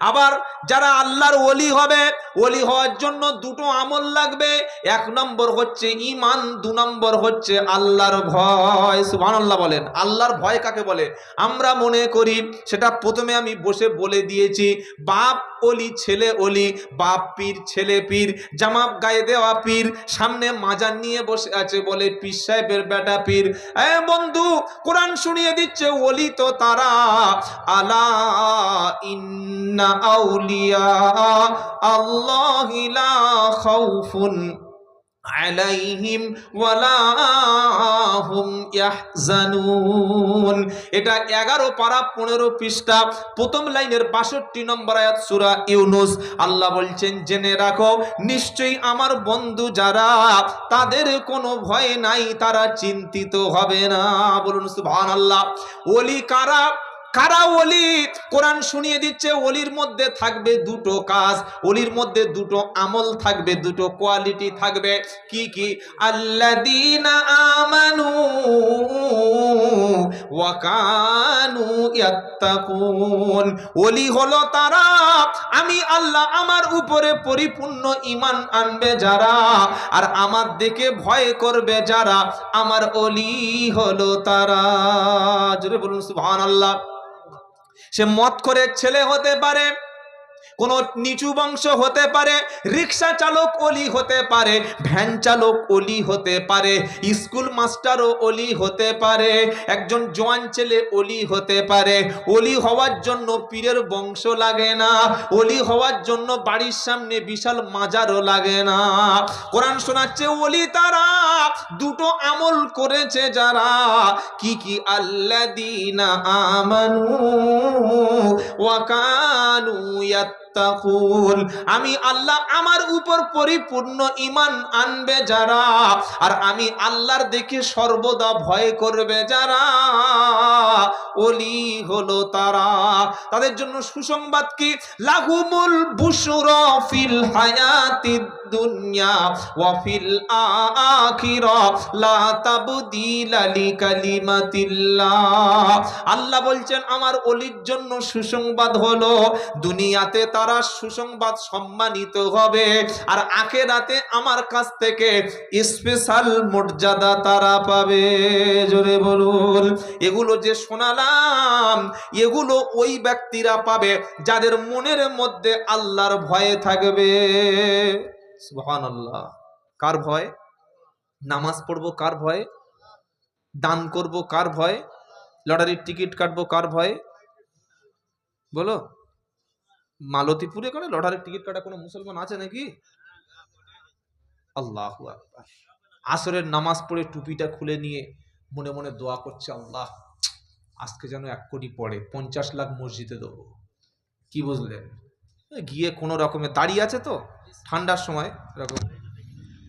আবার যারা আল্লাহর ওলি হবে, ওলি হওয়ার জন্য 2টো আমল লাগবে। 1 নম্বর হচ্ছে ঈমান, 2 নম্বর হচ্ছে আল্লাহর ভয়। সুবহানাল্লাহ বলেন। আল্লাহর ভয় কাকে বলে? আমরা মনে করি, সেটা প্রথমে আমি বসে বলে দিয়েছি, বাপ ওলি ছেলে ওলি, বাপ পীর ছেলে পীর, জামাপ গায়ে দেওয়া পীর, সামনে মাজার নিয়ে বসে আছে বলে পীর সাহেবের বেটা পীর। বন্ধু, কোরআন শুনিয়ে দিচ্ছে ওলি তো তারা, আলা ইন্না আউলিয়া আল্লাহি লা খাউফুন আলাইহিম ওয়ালা হুম ইয়াহজানুন। এটা 11 পারা 15 পৃষ্ঠা, প্রথম লাইনের 62 নম্বর আয়াত, সূরা ইউনূস। আল্লাহ বলছেন, জেনে রাখো নিশ্চয়ই আমার বন্ধু যারা, তাদের কোনো ভয় নাই, তারা চিন্তিত হবে না। বলুন সুবহানাল্লাহ। ওলি কারা? কারা ওলি? কোরআন শুনিয়ে দিচ্ছে ওলির মধ্যে থাকবে দুটো কাজ, ওলির মধ্যে দুটো আমল থাকবে, দুটো কোয়ালিটি থাকবে। কি কি? আল্লাযীনা আমানু ওয়া কানু ইয়াত্তাকুন। ওলি হলো তারা, আমি আল্লাহ আমার উপরে পরিপূর্ণ ঈমান আনবে যারা, আর আমার দিকে ভয় করবে যারা, আমার ওলি হলো তারা। জোরে বলুন সুবহানাল্লাহ। সে মদখোরের ছেলে হতে পারে, কোন নিচু বংশ হতে পারে, রিক্সা চালক ওলি হতে পারে, ভ্যান চালক ওলি হতে পারে, স্কুল মাস্টারও ওলি হতে পারে, একজন জওয়ান ছেলে ওলি হতে পারে। ওলি হওয়ার জন্য পীরের বংশ লাগে না, ওলি হওয়ার জন্য বাড়ির সামনে বিশাল মাজারও লাগে না। কোরআন শোনাচ্ছে ওলি তারা, দুটো আমল করেছে যারা। কি কি? আল্লাযীনা আমানু ওয়া কানু ইয়াত্তাকুন। আমি আল্লাহ আমার উপর পরিপূর্ণ ঈমান আনবে যারা, আর আমি আল্লাহর দিকে সর্বদা ভয় করবে যারা, ওলি হলো তারা। তাদের জন্য সুসংবাদ কি? লাহুমুল বুশরা ফিল হায়াতিদ দুনিয়া ওয়া ফিল আখিরা লা তাবদীলা লিকালিমাতিল্লাহ। আল্লাহ বলছেন আমার ওলির জন্য সুসংবাদ হলো দুনিয়াতে তারা সুসংবাদ সম্মানিত হবে, আর আখিরাতে আমার কাছ থেকে স্পেশাল মর্যাদা তারা পাবে। জোরে বলুন। এগুলো যে শোনালাম এগুলো ওই ব্যক্তিরা পাবে যাদের মনের মধ্যে আল্লাহর ভয় থাকবে। সুবহানাল্লাহ। কার ভয়? নামাজ পড়বো কার ভয়? দান করব কার ভয়? লটারির টিকিট কাটবো কার ভয়? বলো। মালতীপুরে করে লটারির টিকিট কাটা কোনো মুসলমান আছে নাকি? আল্লাহু আকবার। আসরের নামাজ পড়ে টুপিটা খুলে নিয়ে মনে মনে দোয়া করছে, আল্লাহ আজকে যেন 1 কোটি পড়ে, 50 লাখ মসজিদে দেবো। কি বুঝলেন? গিয়ে কোনো রকমে দাঁড়িয়ে আছে তো ঠান্ডার সময় এরকম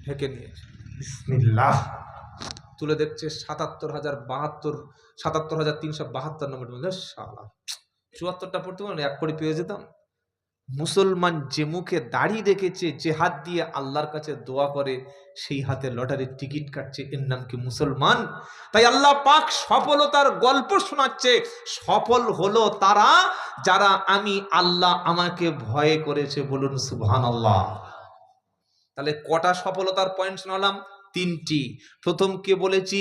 ঢেকে নিয়েছে, বিসমিল্লাহ তুলে দেখছে 77,372 নম্বর। শালা 74টা পড়তে পারলে 1 কোটি পেয়ে যেতাম। মুসলমান যে মুখে দাড়ি রেখেছে, যে হাত দিয়ে আল্লাহর কাছে দোয়া করে, সেই হাতে লটারির টিকিট কাটছে, এর নাম কি মুসলমান? তাই আল্লাহ পাক সফলতার গল্প শোনাচ্ছে। সফল হলো তারা যারা আমি আল্লাহ আমাকে ভয় করেছে। বলুন সুবহানাল্লাহ। তাহলে কটা সফলতার পয়েন্ট শোনালাম? 3টি। প্রথম কে বলেছি?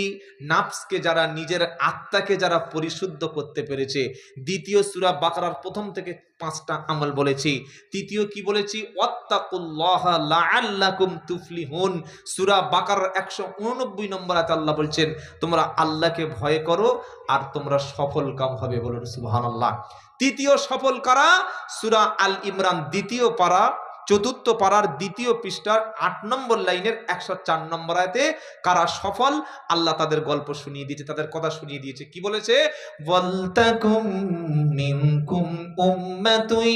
নাফসকে যারা, নিজের আত্মাকে যারা পরিশুদ্ধ করতে পেরেছে। দ্বিতীয় সূরা বাকারার প্রথম থেকে 5টা আমল বলেছি। তৃতীয় কি বলেছি? ওয়াত্তাকুল্লাহা লাআল্লাকুম তুফলিহুন। সূরা বাকারার 189 নম্বর আয়াতে আল্লাহ বলছেন তোমরা আল্লাহকে ভয় করো আর তোমরা সফল কাম হবে। বলুন সুবহানাল্লাহ। তৃতীয় সফল কারা? সূরা আল ইমরান 2য় পারা 4th পারার 2য় পৃষ্ঠার 8 নম্বর লাইনের 104 নম্বর আয়াতে কারা সফল আল্লাহ তাদের গল্প শুনিয়ে দিয়েছে, তাদের কথা শুনিয়ে দিয়েছে। কি বলেছে? ওয়ালতাকুম মিনকুম উম্মাতুন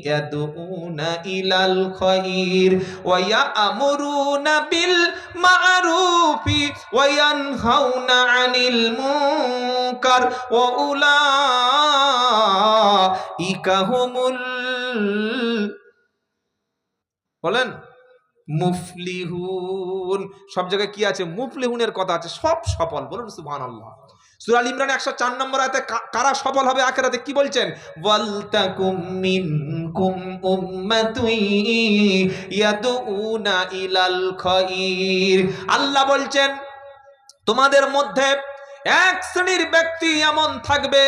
ইয়াদউনা ইলাল খায়র ওয়া ইয়া'মুরুনা বিল মা'রুফি ওয়া ইয়ানহাউনা আনিল মুনকার ওয়া উলাইকা হুমুল বলেন মুফলিহুন। সব জায়গায় কি আছে? মুফলিহুনের কথা আছে, সব সফল। বলুন সুবহানাল্লাহ। সূরা আল ইমরান 104 নম্বর আয়াতে কারা সফল হবে আখিরাতে কি বলছেন? ওয়ালতাকুম মিনকুম উম্মাতুন ইয়াদউনা ইলাল খায়র। আল্লাহ বলছেন তোমাদের মধ্যে এক শ্রেণীর ব্যক্তি এমন থাকবে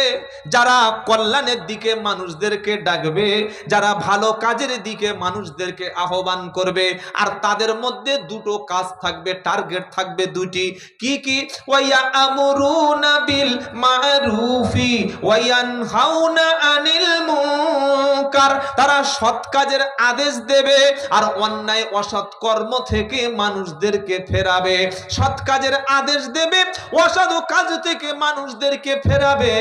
যারা কল্যাণের দিকে মানুষদেরকে ডাকবে, যারা ভালো কাজের দিকে মানুষদেরকে আহ্বান করবে। আর তাদের মধ্যে দুটো কাজ থাকবে, টার্গেট থাকবে দুটি। কি কি? ওয়ায়া'মুরুনা বিল মা'রুফি ওয়া ইয়ানহাউনা আনিল মুনকার। তারা সৎ কাজের আদেশ দেবে আর অন্যায় অসৎ কর্ম থেকে মানুষদেরকে ফেরাবে। সৎ কাজের আদেশ দেবে, অসৎ কাজ থেকে মানুষদেরকে ফেরাবে।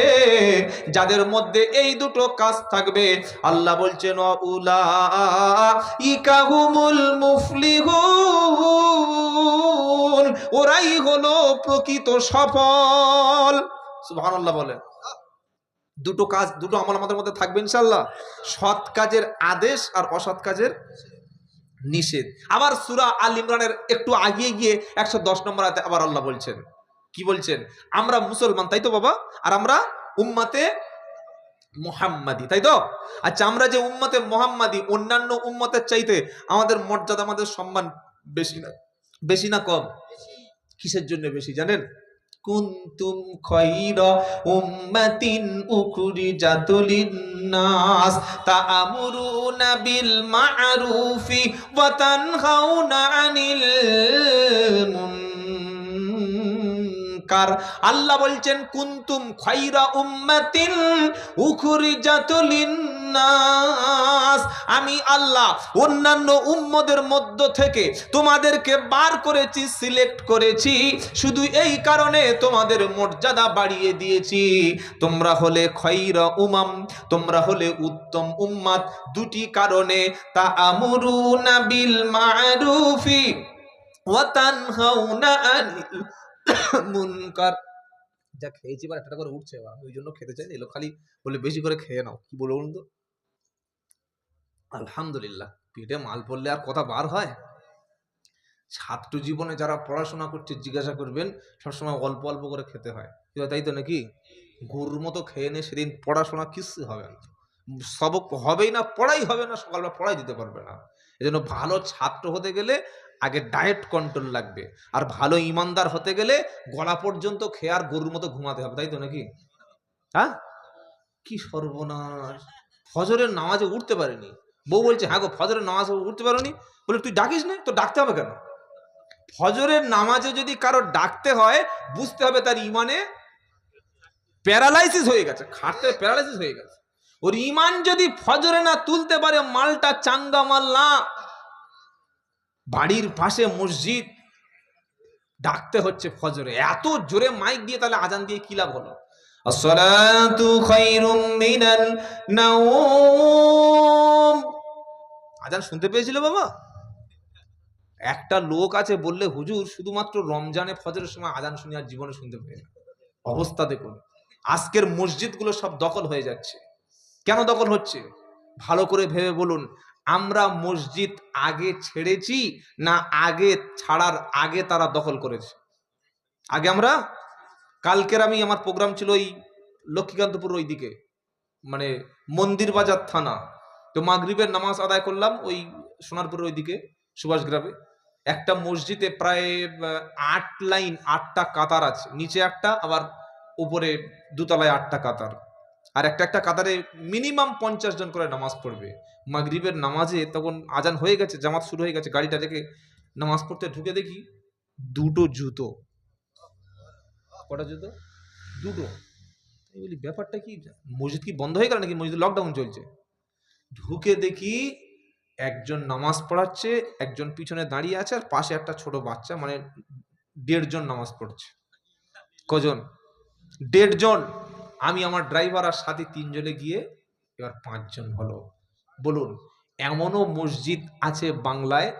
যাদের মধ্যে এই দুটো কাজ থাকবে আল্লাহ বলছেন উলাইকা হুমুল মুফলিহুন, ওরাই হলো প্রকৃত সফল। সুবহানাল্লাহ বলেন। দুটো কাজ, দুটো আমল আমাদের মধ্যে থাকবে ইনশাআল্লাহ। সৎ কাজের আদেশ আর অসৎ কাজের নিষেধ। আবার সূরা আল ইমরানের একটু আগিয়ে গিয়ে 110 নম্বর আয়াতে আবার আল্লাহ বলছেন, কি বলছেন? আমরা মুসলমান, তাই তো বাবা? আর আমরা উম্মতে মুহাম্মাদি, তাই তো? আচ্ছা, আমরা যে উম্মতে মুহাম্মাদি, অন্যান্য উম্মতের চাইতে আমাদের মর্যাদা, আমাদের সম্মান বেশি না, বেশি না কম? কিসের জন্য বেশি জানেন? কুনতুম খায়রা উম্মাতিন উখরিজাত লিন-নাস তা'মুরুনা বিল মা'রুফি ওয়া তানহাউনা আনিল মুনকার। আল্লাহ বলছেন কুনতুম খায়রা উম্মাতিন উখরিজাত লিন-নাস, আমি আল্লাহ অন্যান্য উম্মতের মধ্য থেকে তোমাদেরকে বার করেছি, সিলেক্ট করেছি, শুধু এই কারণে তোমাদের মর্যাদা বাড়িয়ে দিয়েছি। তোমরা হলে খায়রা উমাম, তোমরা হলে উত্তম উম্মাত, দুটি কারণে। তা'মুরুনা বিল মা'রুফি ওয়া তানহাউনা আনিল মুনকার। যা খেয়েছি এবার একটা করে উঠছে, ওই জন্য খেতে চাই, এলো খালি বলে বেশি করে খেয়ে নাও। কি বলুন তো? আলহামদুলিল্লাহ, পেটে মাল পড়লে আর কথা বার হয়? ছাত্র জীবনে যারা পড়াশোনা করছে জিজ্ঞাসা করবেন, সবসময় অল্প অল্প করে খেতে হয়, তাই তো নাকি? গরুর মতো খেয়ে নে, সেদিন পড়াশোনা কিছু হবে না, সবক হবেই না, পড়াই হবে না, সকালবেলা পড়াই দিতে পারবে না। এজন্য ভালো ছাত্র হতে গেলে আগে ডায়েট কন্ট্রোল লাগবে, আর ভালো ইমানদার হতে গেলে গলা পর্যন্ত খেয়ে আর গরুর মতো ঘুমাতে হবে, তাই তো নাকি? হ্যাঁ, কি সর্বনাশ! ফজরের নামাজে উঠতে পারেনি, বউ বলছে হ্যাঁ গো ফজরের নামাজে উঠতে পারোনি, বলে তুই ডাকিস না তো, ডাকতে হবে কেন? ফজরের নামাজে যদি কারো ডাকতে হয়, বুঝতে হবে তার ইমানে প্যারালাইসিস হয়ে গেছে, খাটতে প্যারালাইসিস হয়ে গেছে। ওর ইমান যদি ফজরে না তুলতে পারে, মালটা চাঙ্গা মাল না। বাড়ির পাশে মসজিদ, ডাকতে হচ্ছে ফজরে, এত জোরে মাইক দিয়ে, তাহলে আজান দিয়ে কি লাভ হলো? আসসালাতু খায়রুম মিনান নাওম। আজান শুনতে পেয়েছিল বাবা? একটা লোক আছে বললে হুজুর শুধুমাত্র রমজানে ফজরের সময় আজান শুনি, আর জীবনে শুনতে পাই না। অবস্থা দেখুন, আজকের মসজিদগুলো সব দখল হয়ে যাচ্ছে। কেন দখল হচ্ছে? ভালো করে ভেবে বলুন, আমরা মসজিদ আগে ছেড়েছি না আগে ছাড়ার আগে তারা দখল করেছে? আগে আমরা, কালকের আমি, আমার প্রোগ্রাম ছিল ওই লক্ষ্মীকান্তপুর ওই দিকে, মানে মন্দির বাজার থানা, তো মাগরিবের নামাজ আদায় করলাম ওই সোনারপুরের ওই দিকে সুভাষ গ্রামে। একটা মসজিদে প্রায় 8 লাইন 8টা কাতার আছে, নিচে একটা, আবার উপরে দুতলায় 8টা কাতার, আর একটা একটা কাতারে মিনিমাম 50 জন করে নামাজ পড়বে। মাগরিবের নামাজে তখন আজান হয়ে গেছে, জামাত শুরু হয়ে গেছে, গাড়িটা রেখে নামাজ পড়তে ঢুকে দেখি দুটো জুতো। কটা জুতো? দুটো। আমি বলি ব্যাপারটা কি, মসজিদ কি বন্ধ হয়ে গেল নাকি, মসজিদ লকডাউন চলছে? ঢুকে দেখি একজন নামাজ পড়াচ্ছে, একজন পিছনে দাঁড়িয়ে আছে, আর পাশে একটা ছোট বাচ্চা, মানে 1.5 জন নামাজ পড়ছে। কজন? 1.5 জন। আমি, আমার ড্রাইভার আর সাথে 3 জনে গিয়ে এবার 5 জন হলো। বলুন, এমনও মসজিদ আছে বাংলায়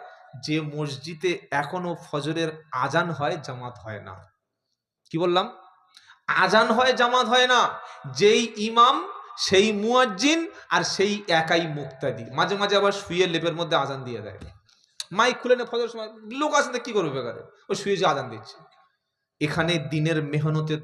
যে মসজিদে এখনো ফজরের আজান হয়, জামাত হয় না। কি বললাম? আজান হয়, জামাত হয় না। যেই ইমাম সেই মুয়াজ্জিন, আর সেই একাই মুক্তাদি। মাঝে মাঝে আবার শুয়ে লেপের মধ্যে আজান দিয়ে দেয়, মাইক খুলে না ফজরের সময়, লোক আসলে কি করবে বেকারে, ও শুয়ে যে আজান দিচ্ছে। এখানে দিনের মেহনতের